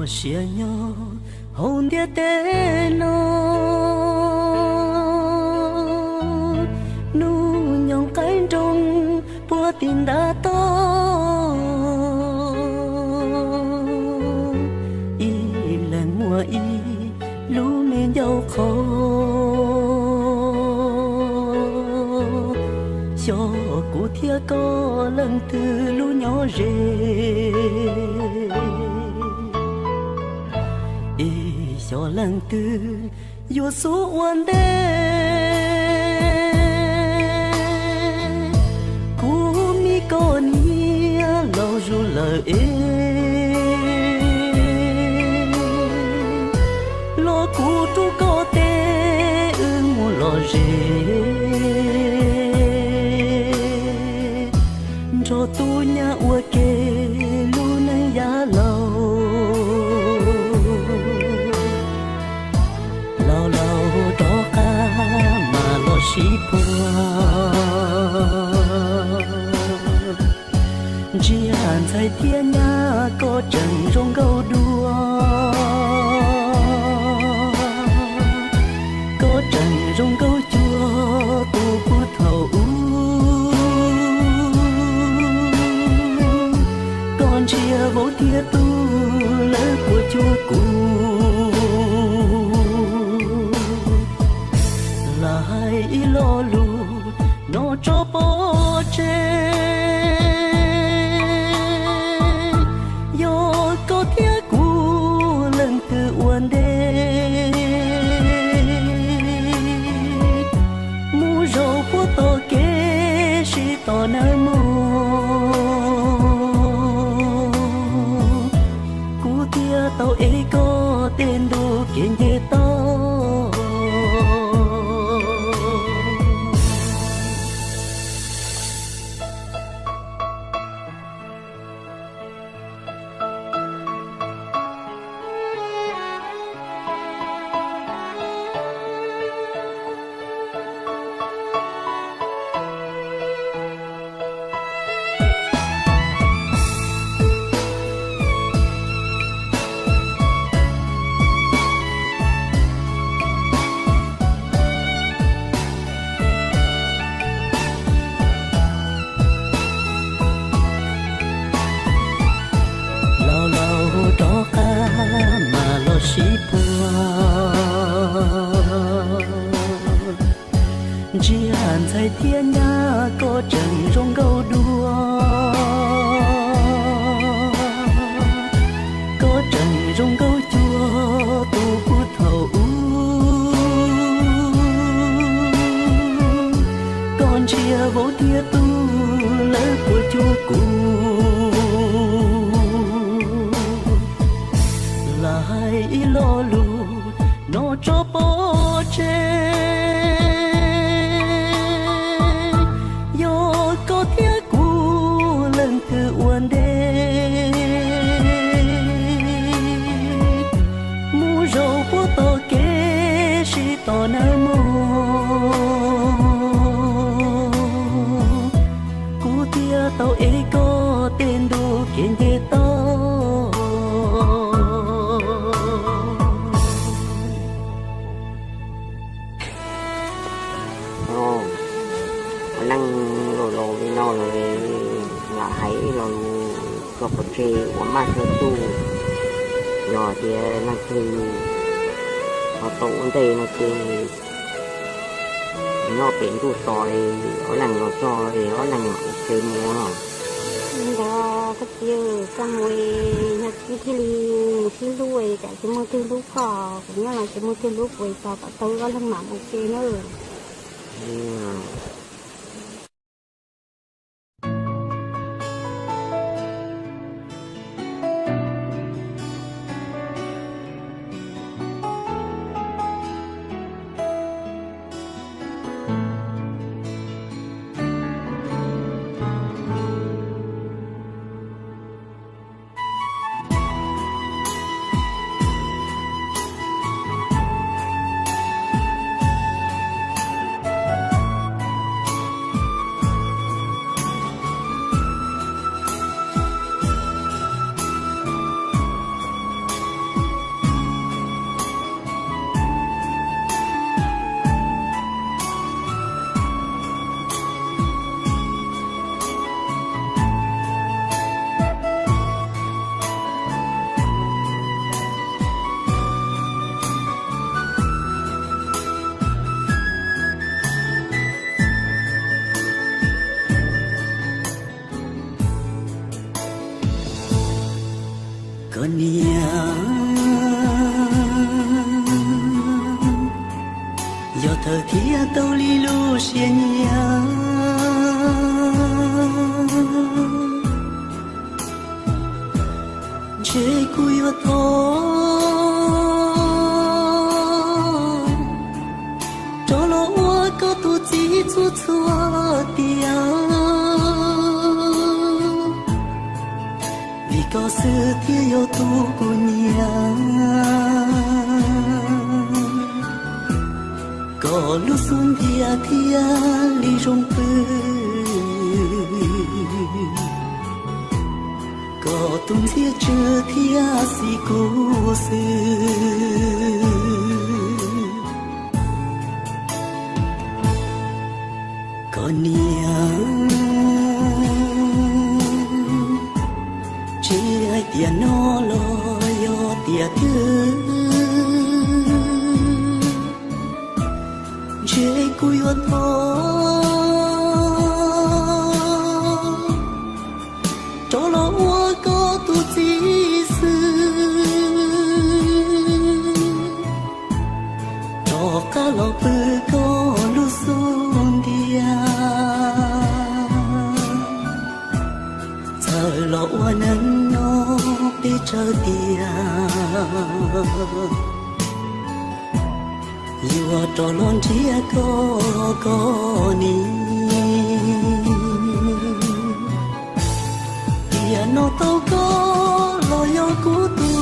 我想要红的灯笼努用感动波丁大道一人我一路面有口小古铁个人的路鸟人小人的有所问的古米个你老入了老古都个的我老人这度呀我给路能呀老西坡只喊在天涯个真容够多个真容够做都不透còn chia vô tia tu lỡ của chúa cụ lo lu no cho po che yo có thiết cu lần từ uốn đê mu râu của to kế si to nơi mu cu tia tao ấy có tên đồ kiến về to 在天涯個陣中高度個陣中高度都不透còn chia vô tia tu lỡ của chú cụ lại lo lù nó cho bó chê yo có tia cụ lần từ uốn đê mu râu bố to kê si to nơ mô tao ấy có tên đồ kiến thế to năng lồ đi nó rồi là hãy rồi có một chế của mặt sơ tu nhỏ thì là từ họ tổng tê nó từ nó biển tu soi ở làng nó soi ở làng chơi mua đó có tiêu sang mùi nhật cái thì đuôi cả cái mua tiêu lúc cò cũng như là cái mua tiêu lúc quay cò cả tôi có lăng mắm ok nữa con nia do thơ thia tâu li lu xia nia chế cùi và thô cho lo ua có tu chỉ chu chua tia có sự thiên yêu tu của nhà có lúc xuân thia ly rong pư có tung thia chưa thia si cố sư có nia tia no lo yo tia tu je cui yo to cho lo wa có tu chi sư cho cả lo pư có lu sun dia giờ lo wa nan đi chơi tia yêu trò lon chia có ni tia nó tao có lo yo cu tu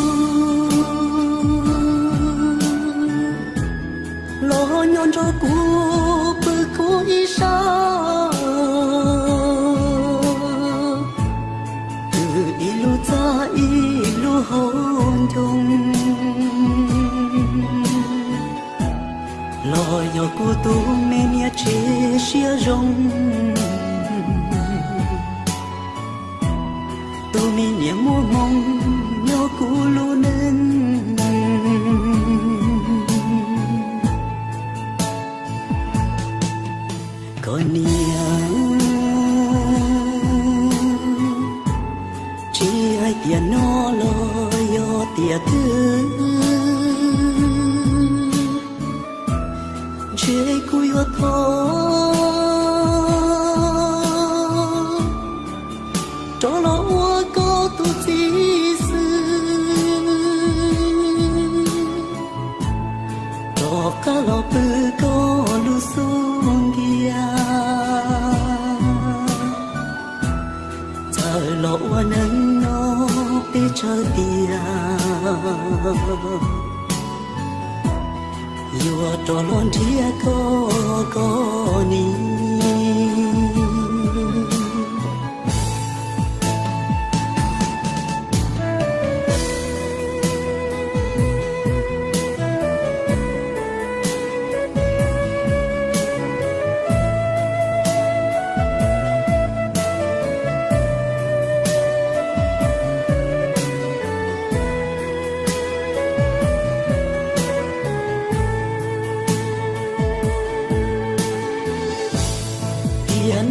lo nhon cho cu bự cu y sa hôn chung lo yo cu tu me nia che xia rong tu mi nia mua mong yo cu lu nên ก็เนียงที่ให้เตียนอลอยอเตียถึงเชื่อคุยว่าทอจอลอวัวก็ตุจีสืจอกะลอปือก็ลุสุงเกียเธอลอว่านั้นนอไปเจอเตียอยู่ตลอดที่ก็นี้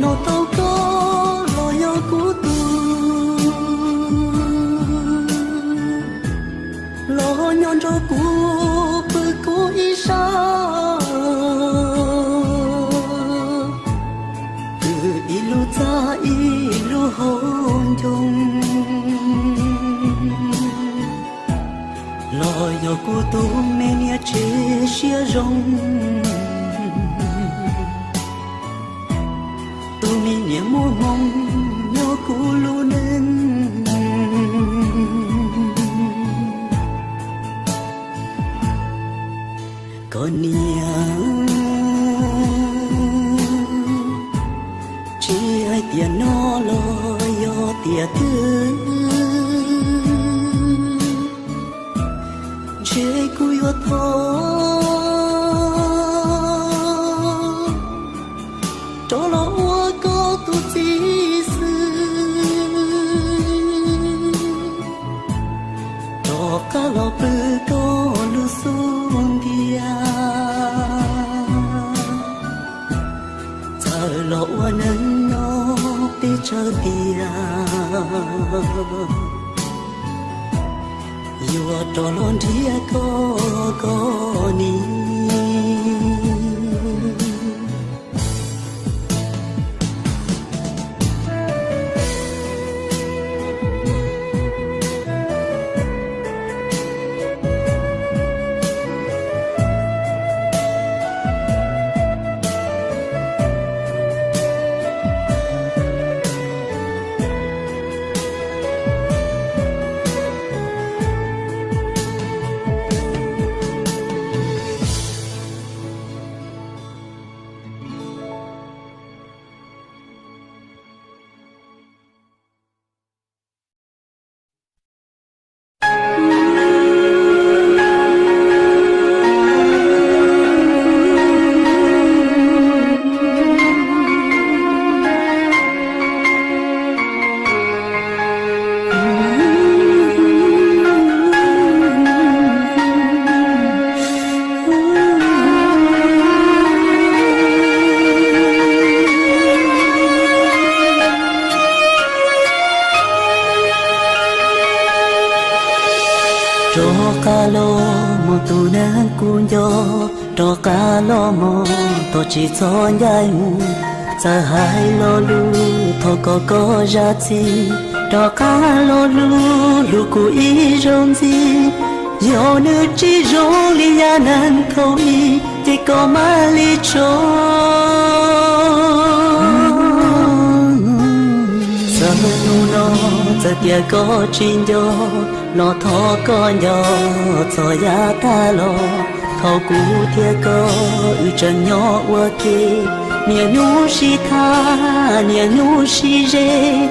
no toko loyo kutu lo nyon jo ku pu ku isha tu ilu ta ilu hon jong loyo kutu me nia che xia rong mi niệm mùa mong nhớ cũ luôn nên còn niệm chỉ ai tiền nó lo yo tiền thứ chỉ cúi yo thọ cho loก็ลอปือก็ลุสุงเกียเธอลอว่านั้นนอไปเจอเตียอยู่ตลอดที่ก็นี้to ka lo mo to chi chon yai mu sa hai lo lu tho ko ja chi to ka lo lu ku i rong ji yo nu chi rong li ya nan tho i ti ko ma li cho sa nu no sa tia ko chin yo lo tho ko yo so ya ta lo thao cú thiê cơ chân nhỏ qua kê nia nhu si tha nia nhu si rê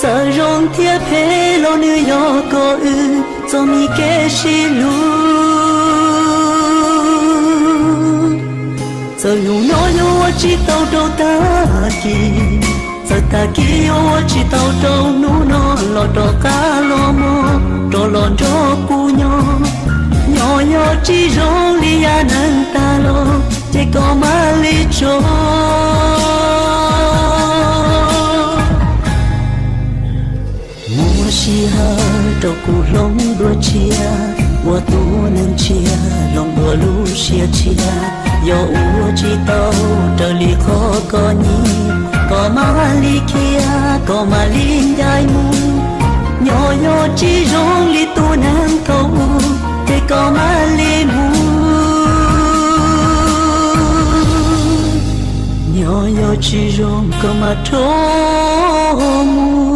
giờ rong thiê phê lo nữ yo cô cho mi kê si lu giờ nhu nói yo chỉ tao đâu ta ki giờ ta ki yo chỉ tao đâu nu nó lo do cá lo mo do lo do cú nhỏ nhỏ chỉ rong li ya nan ta lo te ko ma li cho chia我都能chia lòng đùa lu chia chia yo u chi tao trở li khó có nhí có mà li kia có mà linh dai mu nhỏ yo chi rong li tu nang câu te có mà li mu nhỏ yo chi rong có mà trô mu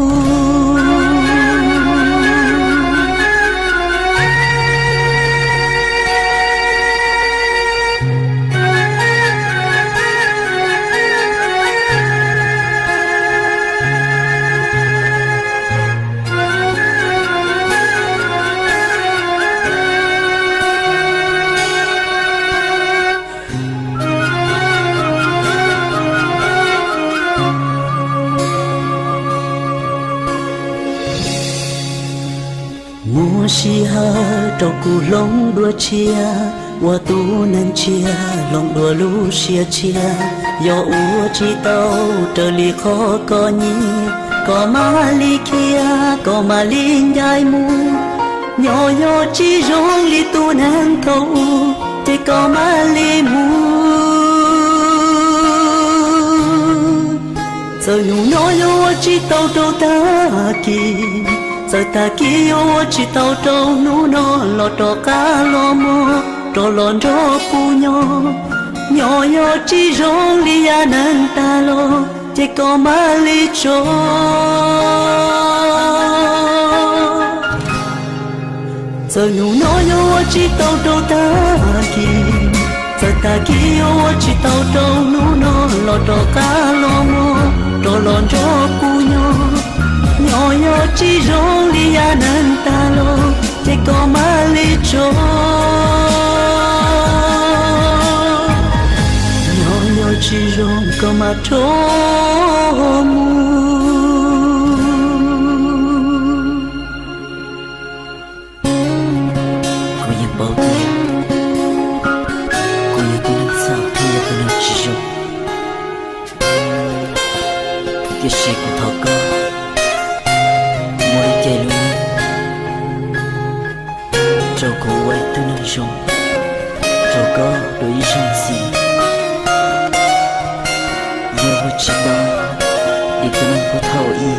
si ha trâu cu lông đua chia wa tu nan chia lòng đua lu chia chia yo u chi tao trở li khó có nhí có mà li kia có mà linh dai mu nhỏ yo chi rong li tu nan câu te có mà li mu giờ nu nhỏ yo chi tao trâu ta ki giờ ta kia chỉ tao trâu nú nó lo trò cá lo mò trò lon trò cu nhỏ nhỏ nhỏ chỉ rong li ya nan ta lo chỉ có mà li cho giờ nú nó nhỏ chỉ tao trâu ta ki giờ ta kia chỉ tao trâu nú nó lo trò cá lo mò trò lon trò cu nhỏ nhỏ nhỏ chỉ rong li ya nan ta lo te có mà li cho nhỏ nhỏ chỉ rong có mà cho mu cô ya bao thế cô ya tu nan sao cô ya tu nan chỉ rong cái gì cũng thao cơ trâu cổ quay tư năng rong trâu có đôi rong gì yêu chỉ đó đi tư năng có thao y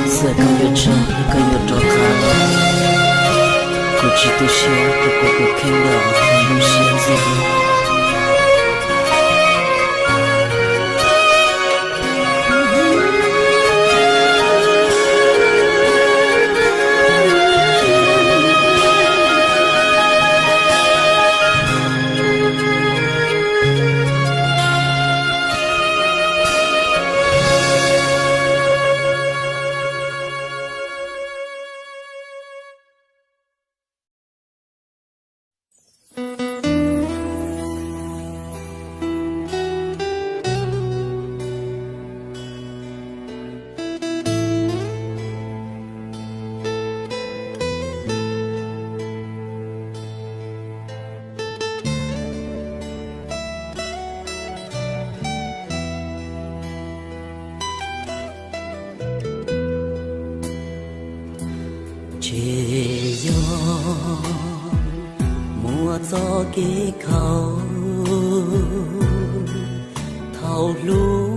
giờ không yêu trâu nhưng có yêu trâu khá lo cô chỉ tôi xưa tôi có cuộc khen đỏ nhưng xưa gì gió kế khẩu thầu lúa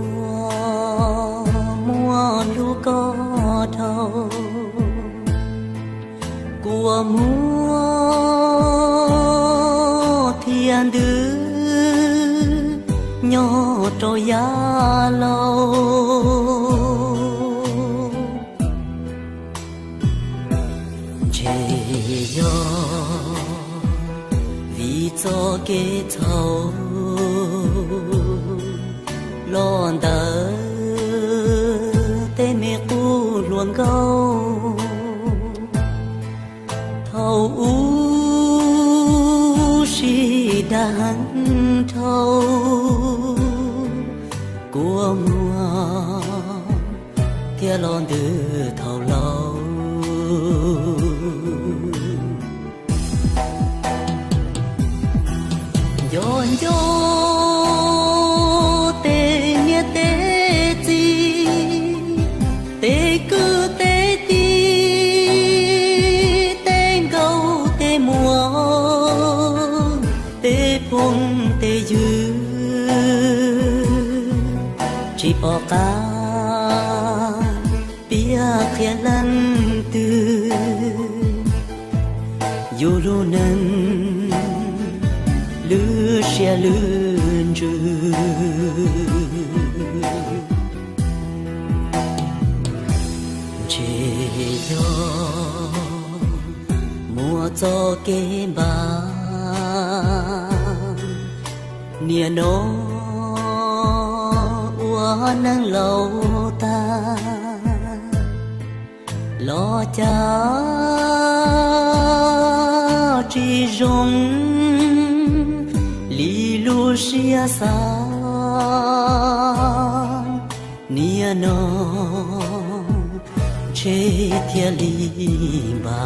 mua lúa có thầu của mua thiên đứ nhỏ trôi giá lâu gió kế thầu lon đỡ tê mẹ cu luồng câu thầu u si đàn thầu của mùa kia lon từ thầu lâu yon yo te nye te ti te ku te ti พงเตยืจีปอกาเปียเขียลันตืออยู่รูนั้นลือเชียลืนจือเจยอมัวจอเกบาเนียโนว่านั่งเหล่าตาลอจาจีจงลีลูเชียสาเนียโนเชเทียลีบา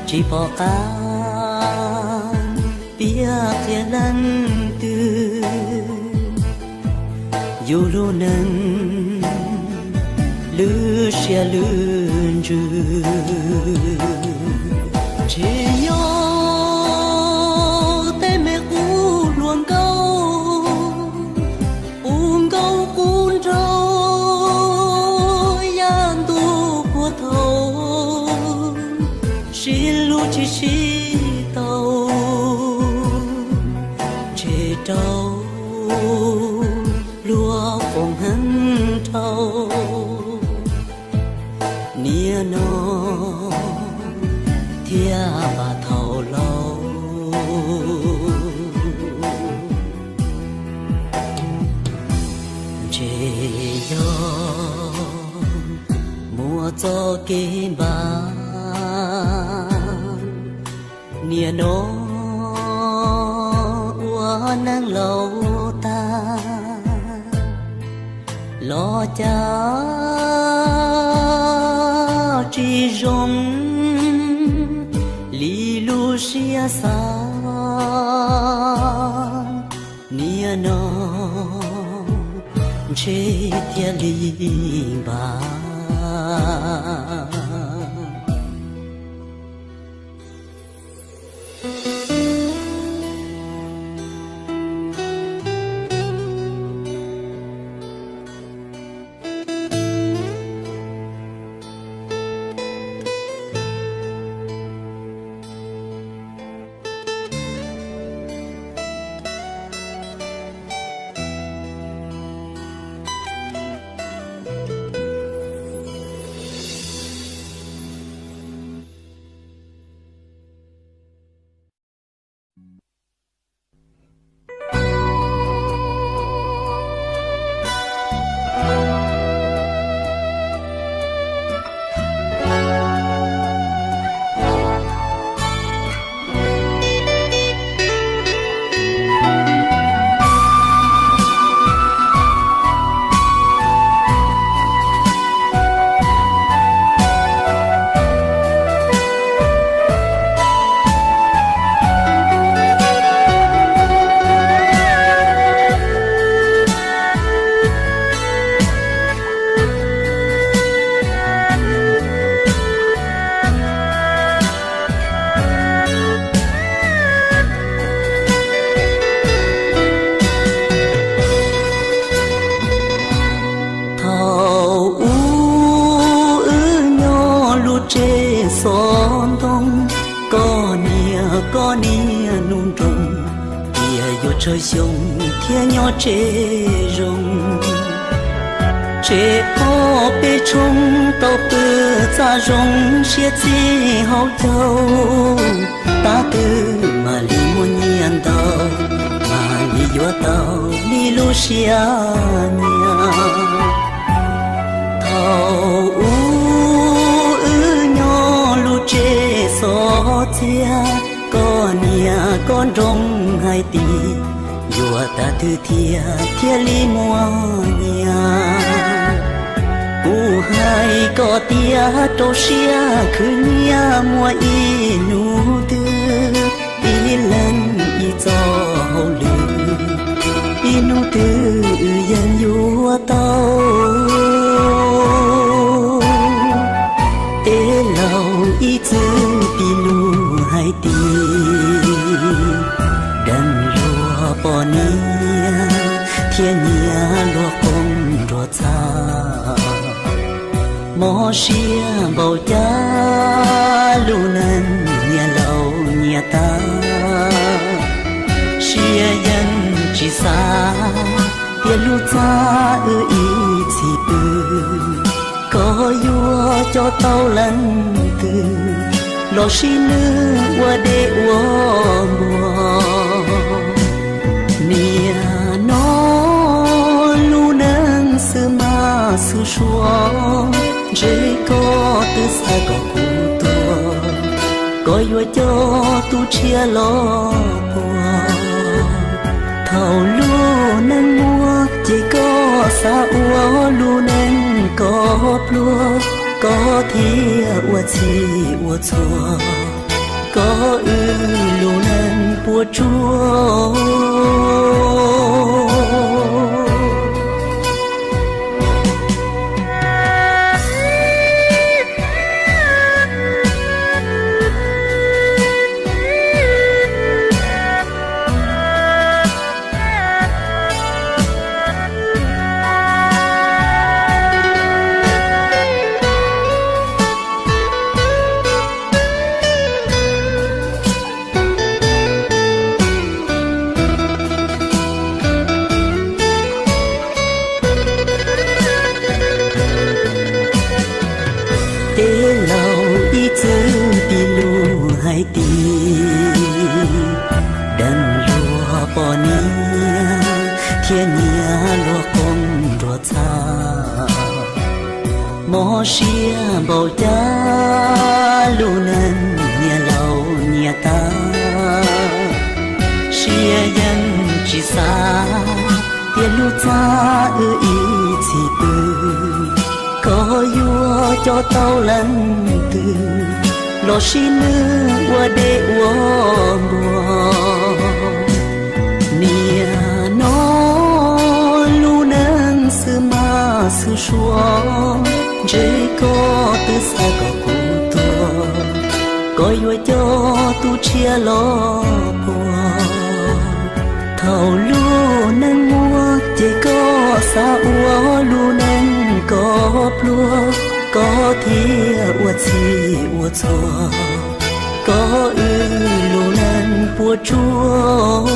จีปอกาเปียเขียลันตืออยู่รูนั้นลือเชียลืนจือเชยอแต่แม่กูลวงเกาปูงเกาปูนเจ้าย่างตูผัวเท่าชิลูชิชิเตาเจเตาลัวฟงหันเท่าเนียนอเทียบาเท่าเล่าเจยอมัวจอเกบาเนียโนว่านั่งเหล่าตาลอจาจีจงลีลูเชียสาเนียโนเชเทียลีบา trời sông thiên nhỏ chế rồng chế ô bê chung tàu bơ ra rồng xia chế hậu châu ta tư mà li muôn nhiên tàu mà li dua tàu li lu xia nhà thầu nhỏ lu chế so chia con nhà con rong hai tì dùa ta thư thia thia li mua nhà u hai có tia trâu xia khứ nhà mua y nu tư y lần y cho hậu lư y nu tư dân dùa tàu tế lâu y tư pi lu hai tì đần lúa bò nia thiên nhà lúa công lúa cha mò xia bầu cha lu nần nhà lâu nhà ta xia dân chỉ xa tiền lu cha ý chỉ bự có vua cho tao lần từ lo xin nữ qua để qua mùa nia nó lu nâng sư ma sư xóa rơi có từ xa có cụ tua có vua cho tu chia lo bùa thầu lu nâng mua chỉ có xa ua lu nâng có plua có thia ua chi ua chua có lu nâng bùa chua hai tì đần lúa bò nia thiên nhà lúa công lúa cha mò xia bầu cha lu nần nhà lâu nhà ta xia dân chỉ xa tiền lu cha ý chỉ bự có vua cho tao lần từ lo xin nữ qua để qua mùa nia nó lu nâng sư ma sư xóa rơi có từ xa có cụ tua có vua cho tu chia lo bùa thầu lu nâng mua chỉ có xa ua lu nâng có plua có thia ua chi ua chua có lu nâng bùa chua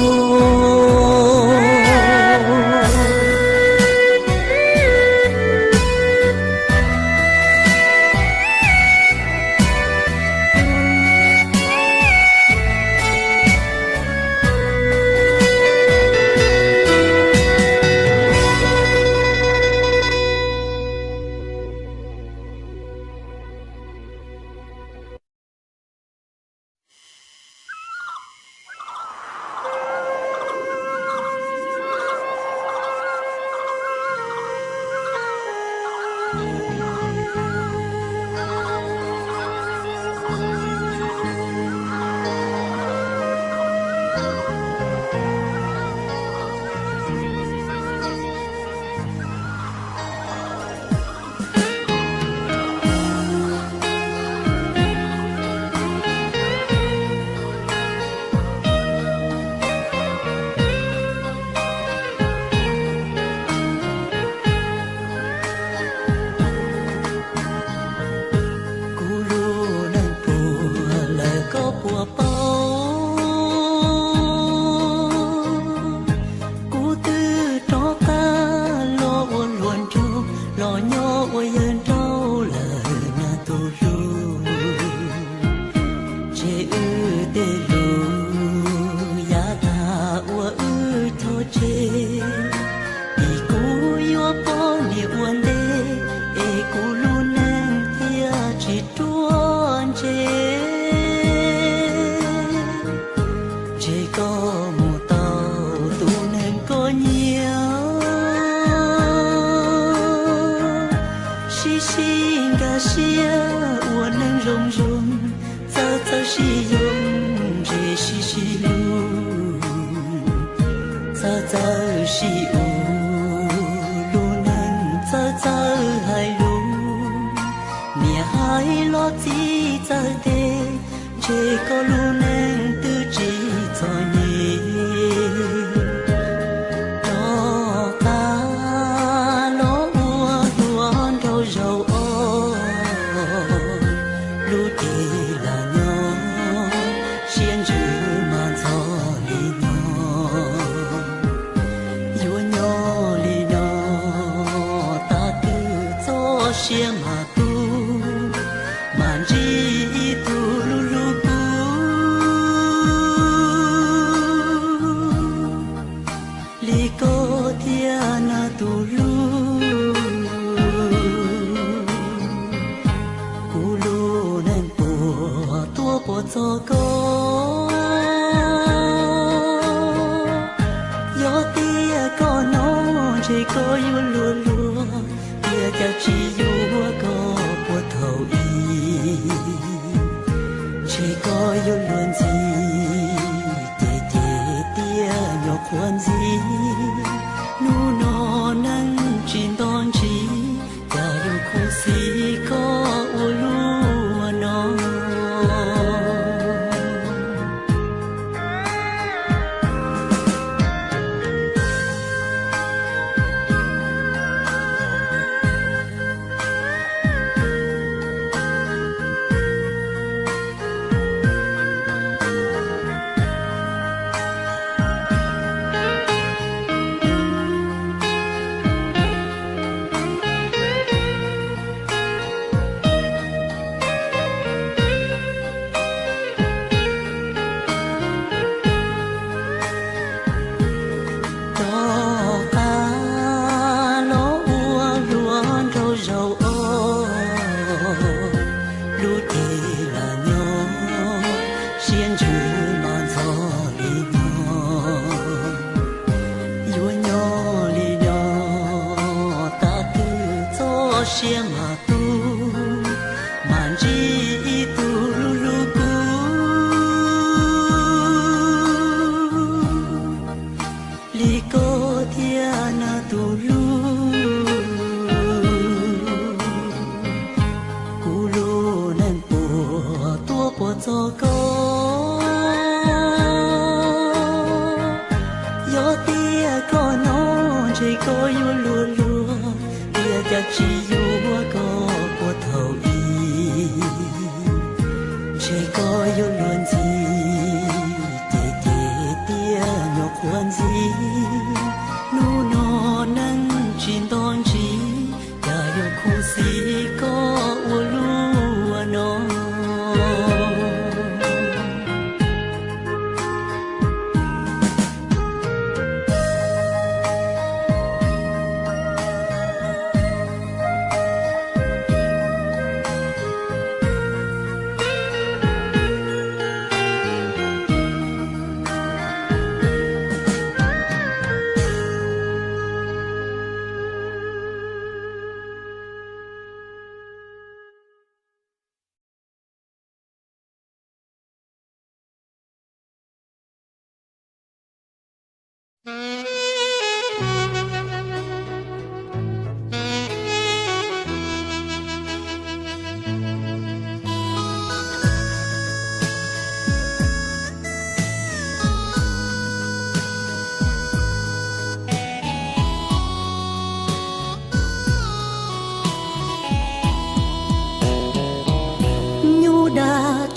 chỉ có một tàu tu nên có nhiều xí xí cả xía uốn nên rong rong ta ta xí yong chỉ xí xí lu ta ta xí u lu nên ta ta hai lu nia hai lo ti ta te chỉ có lu nên tư chỉ cho nhỉ đó ta lo ua luon đâu giàu ô lu đi là nhỏ xiên chữ mà cho li nhỏ yêu nhỏ li nhỏ ta tự cho xiên mà tu màn chi tu lu lu li ko tia na tu lu ku lu nên po tua po cho ko yo tia ko no chỉ có yu lu lu tia cha chi yu ko po thâu y chỉ có yu luân gì nhỏ quan gì nu nó nắng chín đón chỉ ta yêu khu xí có u lúa nó xiên mà tu màn chi tu lu lu cu li ko tia na tu lu ku lu nên po tua po cho ko yo tia ko no chỉ có yu lu lu tia cha chi có của thầu y chỉ có yêu luôn gì tê tê tia nhỏ quan gì nu nó nắng chín đón chỉ ta yêu khu xí có u lúa nó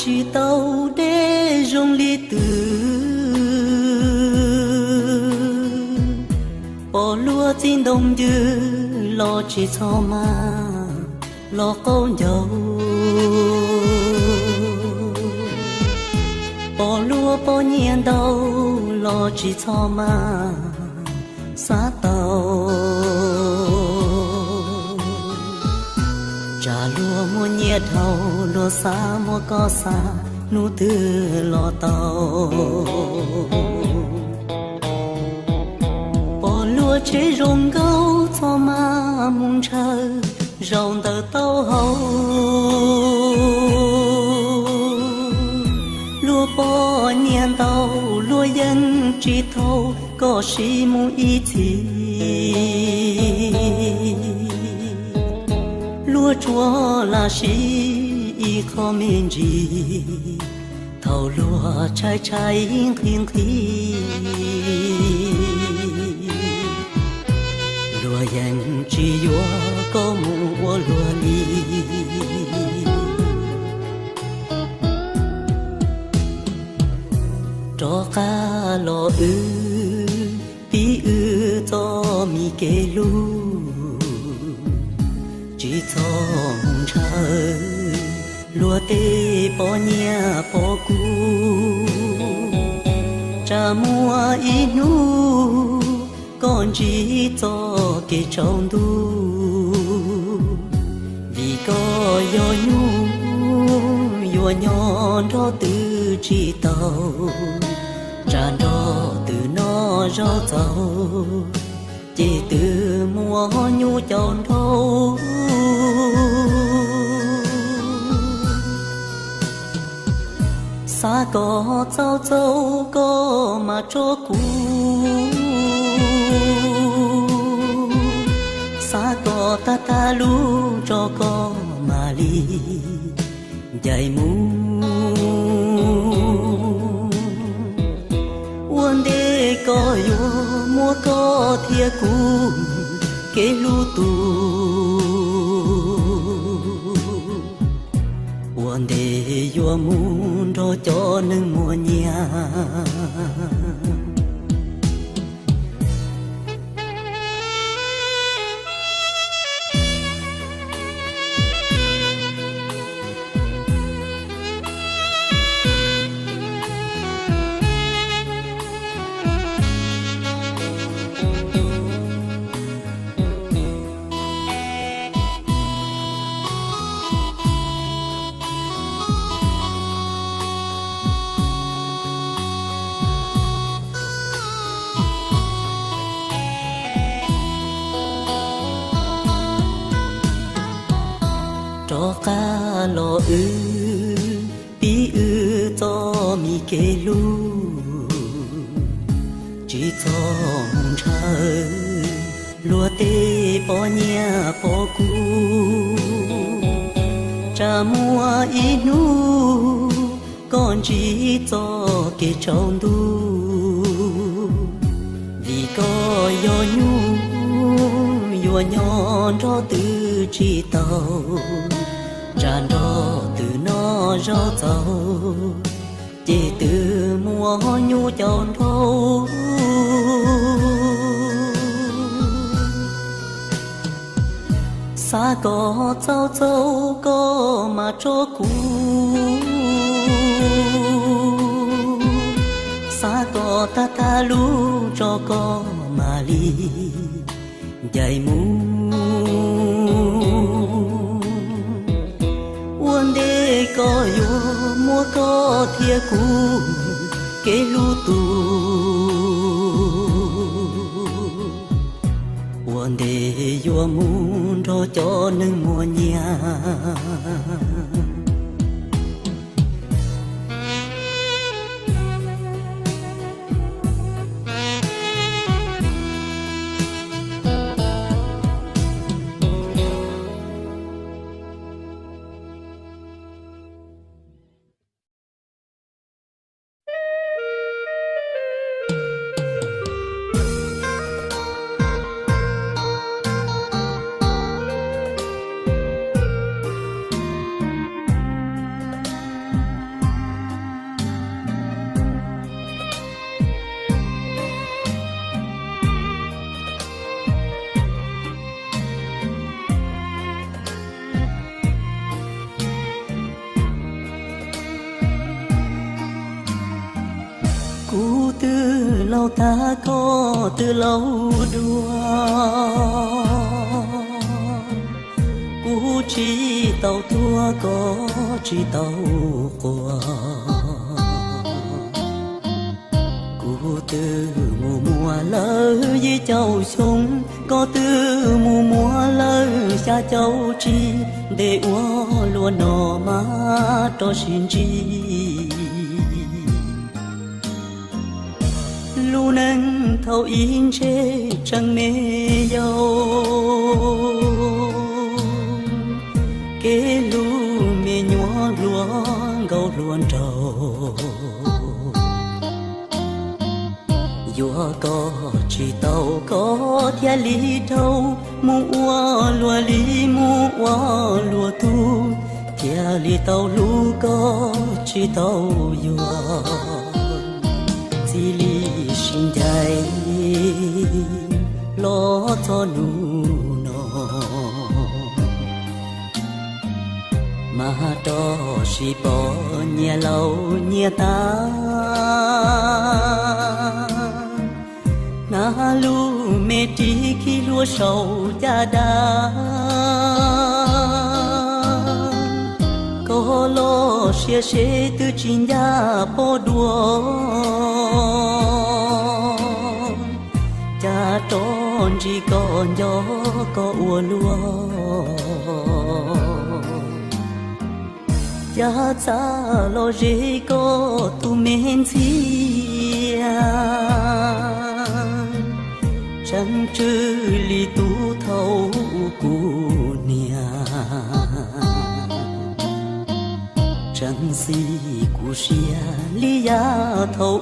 chỉ tàu để rong ly từ bỏ lúa trên đồng dư lo chỉ cho mà lo con dâu bỏ lúa bỏ nhiên đâu lo chỉ cho mà xa tàu trả lúa mua nhiệt hầu lúa xa mua có xa nụ tư lo tàu bỏ lúa chế rồng gấu cho mà mùng chờ rồng tờ tàu hậu lúa bỏ niên tàu lúa dân chỉ thâu có sĩ mu ý thì lúa chúa là sĩ ý khó mến gì thầu lúa trái trái khiêng khí lúa dân chỉ lúa có mùa lúa ly cho cá lò tí cho mi kê lu chỉ cho mùng trời lúa tê bỏ nhà bỏ cu cha mua ít nu còn chỉ cho cái trong đu vì có do nhu do nhon đó từ chỉ tàu tràn đó từ nó rau giàu chỉ từ mua nhu chọn thâu xa có châu châu có mà cho cũ xa có ta lu cho có mà ly dạy mu uốn đê có yo mua có thia cũ kê lu tu uốn đê yo muốn đó cho nâng mùa nhà cho cá lò tí cho mi kê lu chỉ cho mùng trời lúa tê bỏ nhà bỏ cu cha mua ít nu còn chỉ cho cái trong đu vì có do nhu do nhon đó từ chỉ tàu tràn đó từ nó rau giàu chỉ từ mua nhu chọn thâu xa có châu châu có mà cho cũ xa có ta lu cho có mà ly dạy mu uốn đê có yo mua có thia cũ kê lu tu uốn đê yo muốn đó cho nâng mùa nhà cũ từ lâu ta có từ lâu đua cũ chỉ tàu tua có chỉ tàu qua cụ từ mùa lỡ với châu sông có từ mùa lỡ xa châu chi để ua luôn nọ má cho xin chi lu nâng thâu in chê chẳng mê dâu kế lu mê nhua lúa gâu luôn trầu dùa có chỉ tàu có thia lý thâu mua lúa lý mua lúa tu thia lý tàu lu có chỉ tàu dùa chỉ lý xin dạy lo cho nụ nọ mà đó chỉ bỏ nhà lâu nhà ta na lu mê trí khi lúa sầu cha đa có lo xia xế từ chín gia bỏ đùa cha tròn chỉ còn gió có ua lúa cha xa lo rê có tu men xia chẳng chư li tu thâu cu nia chẳng si cu xia li ya thâu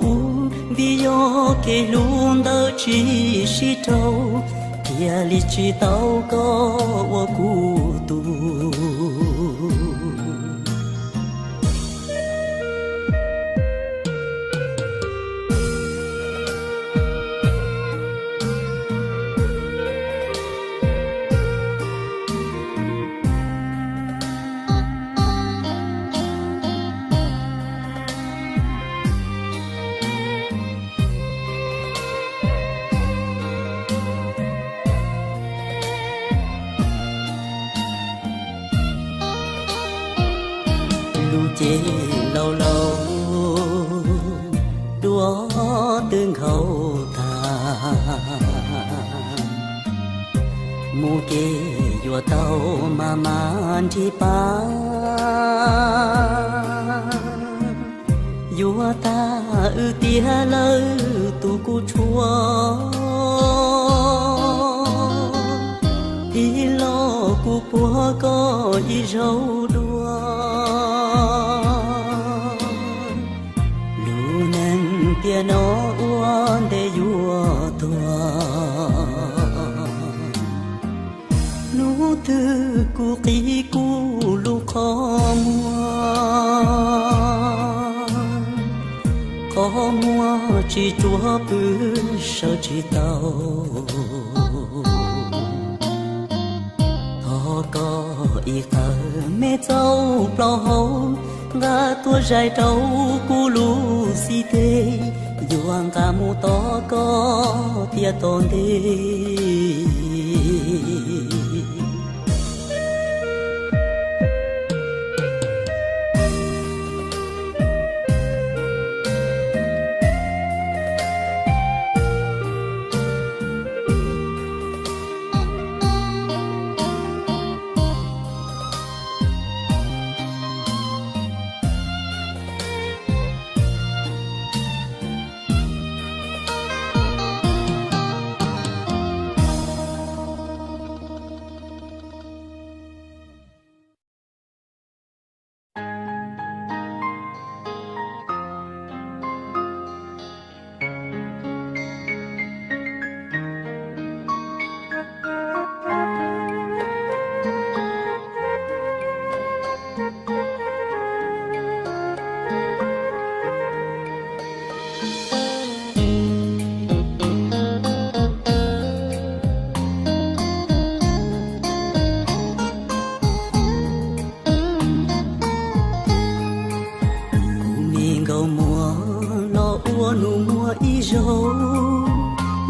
vì yo ke luôn đỡ chi si thâu kia li chi tao có wa cu tu chế lâu lâu đua tương khẩu thà mù kê dùa tàu mà man thi pa dùa ta tia lơ tu cu chua đi lo cu pua có y râu đua tia nó uốn để dùa tua nụ thư cu kỹ cu lu khó mua chỉ chúa bứ sợ chỉ tàu thọ có ý thơ mê châu plo hấu ga tua dài trâu cu lu si tê yuang ca mu to có tia tôn tê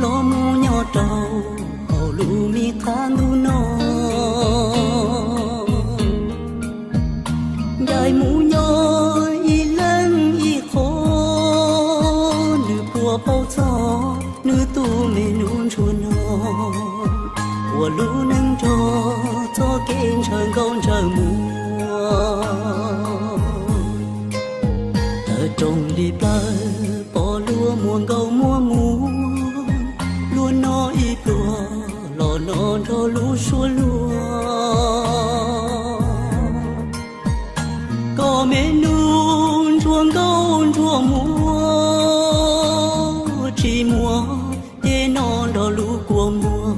lo mu nhỏ trâu hầu lu mi khang du no 我抱走女都没弄出呢我路能着做给成功着我ở trong đi bờ bỏ lúa muôn gầu mua mua lúa nó ít lúa lò nó cho lúa xua lúa có mẹ nôn chuông gầu chuông mua chỉ mua để nó đỏ lúa của mua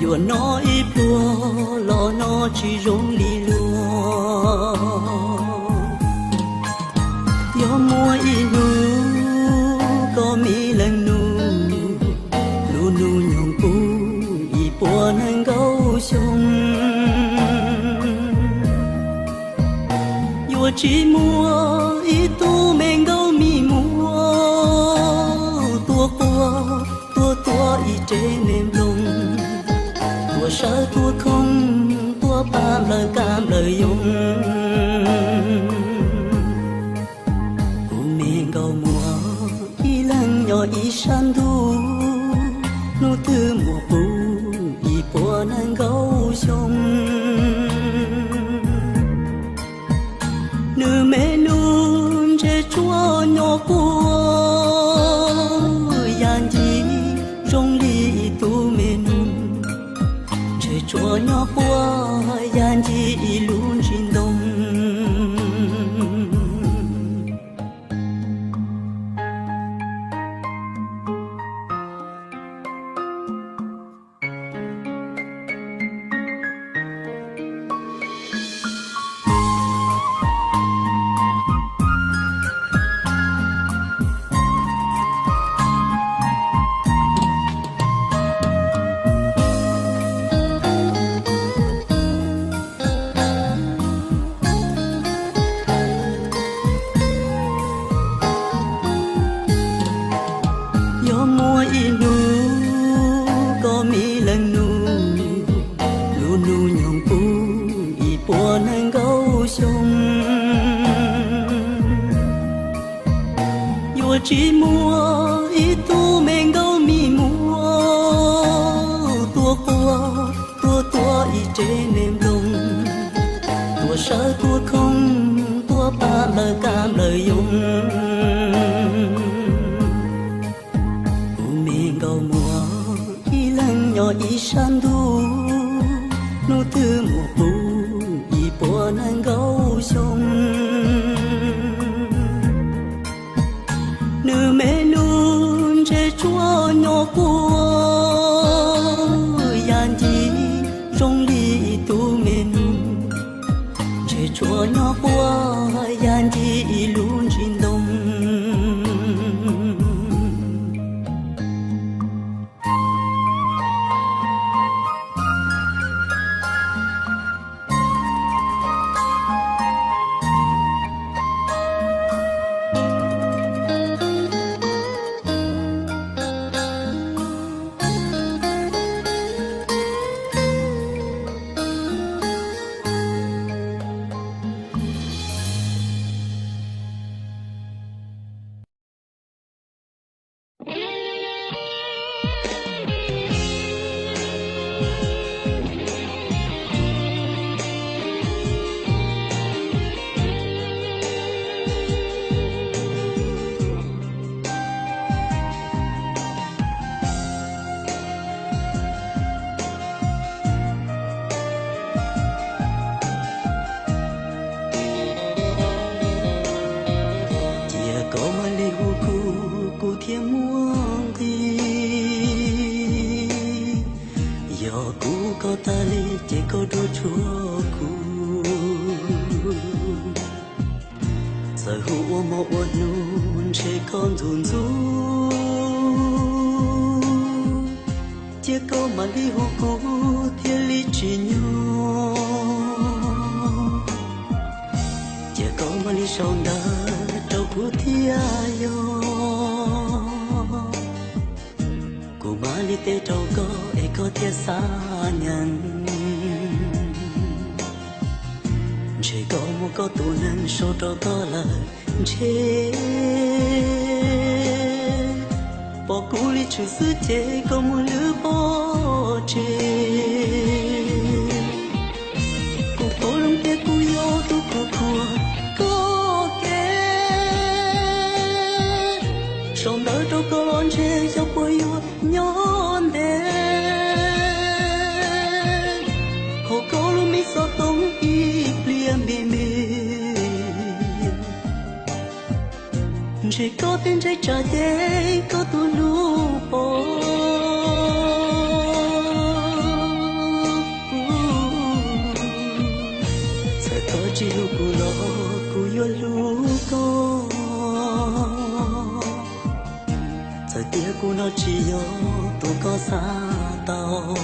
vừa nó ít lúa lò nó chỉ rong đi lúa gió mùa y nu có mi lần nu lu nu nhong pu y bùa nang gấu sông vừa chỉ mua y tu men gấu mi mua tua y trên em lung tua sợ tua không tua ba lời cam lời dung y san du nu tư mùa bù y bùa nang gấu sông nữ mẹ nun che chúa nhỏ cua yan chi rong li tu mẹ nun che chúa nhỏ cua yan chi luôn trên đông chỉ mua ít tu men gấu mi mua tua y trên em lung tua sợ tua không tua ba lời cam lời dung men gấu mua y lăng nhỏ y san du nu tư mùa bù y bùa nang gấu sông nữ mẹ nun che chúa nhỏ cua yan chi rong li tu mẹ nun che chúa nhỏ cua yan chi luôn trên đông có tu năng số trò có lời chế bỏ cú li chữ sư chế có một lứa bỏ chế cô phố lông kia cú yo tu có kê trong đời đâu có lon chế cho bôi yo nhon đê hồ có lông mi so tông y pliêm bì chỉ có tên trái trả thế có tu lu bỏ sẽ có chỉ lu cu lo cu yo lu có sẽ tia cu nó chỉ yo tu có xa tao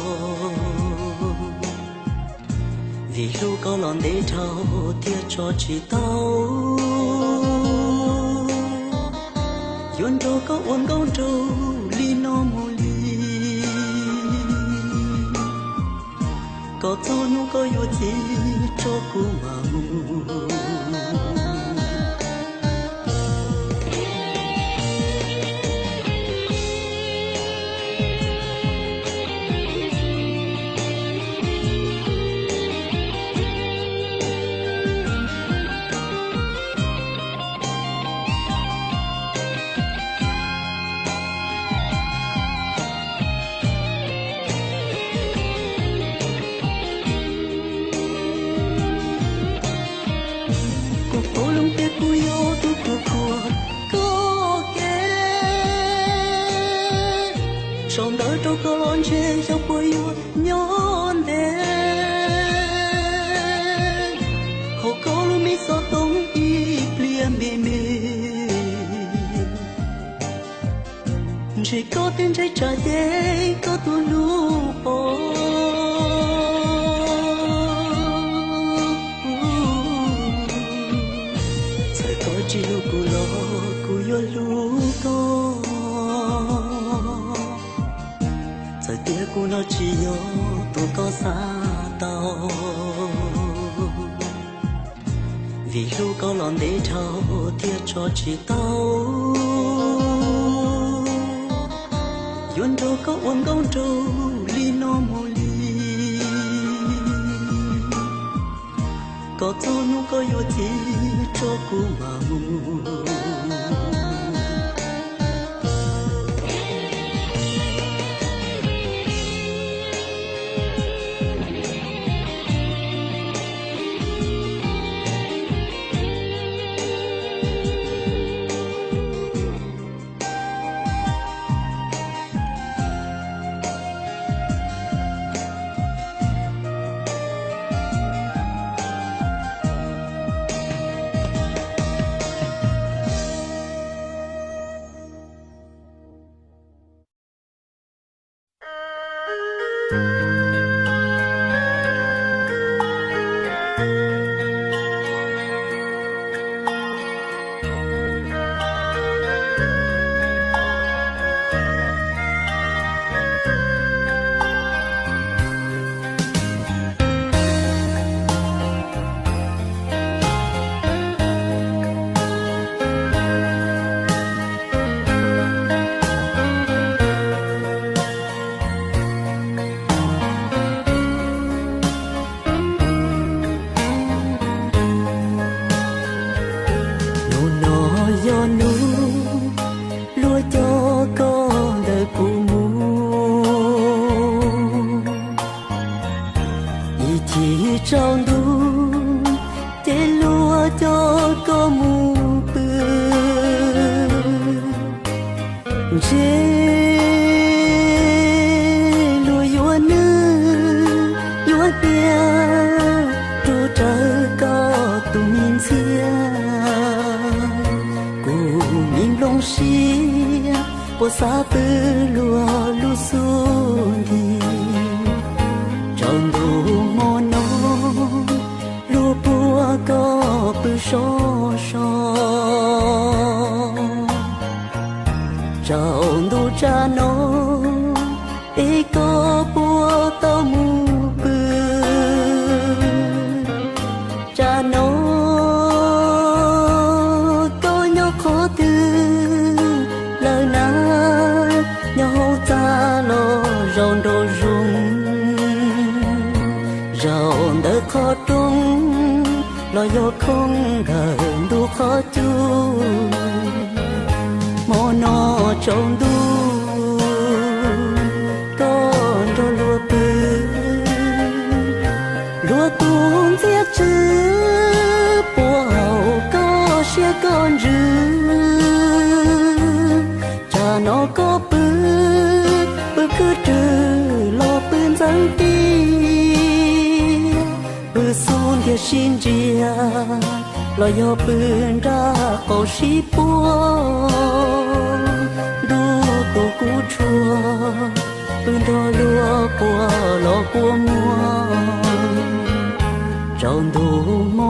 vì lu có lon để thâu tia cho chỉ tao yon do có uốn gấu trâu li no mô li có cho nu có yo chi cho cô mà mu trong đời đâu có lon chế cho bôi yo nhon đê hồ có lu mi so tông y pliêm bì chỉ có tên trái trả thế có tu lu bỏ sẽ có chỉ lu cu lo cu yo lu có sẽ tia cu nó chỉ yo tu có xa tao vì lu có lon để thâu tia cho chỉ tao yon do có uốn gấu trâu li no mô li có cho nu có yo chi cho cu mà mu trong đu để lúa cho có mù bự dê lúa yua nữ yua bia tu trời có tu min xia cô min long xia bộ sa tư lúa lúa xuân đi trong đu mòn lúa bùa có bự so trong đu cha nó ý có bùa tao mù bự cha nó có nhóc khó tư lời nào lo tung lo yo không ngờ đu khó chu mò nó trong đu con cho lúa bự lúa tung tiếc chữ bùa hậu có xe con rư cha nó có bự bự cứ trừ lo bên dân đi bự xuân kia xin chia lo yo bên ra cổ sĩ bùa đu tổ cú chua bên đó lúa bùa lo bùa mua trong đồ mô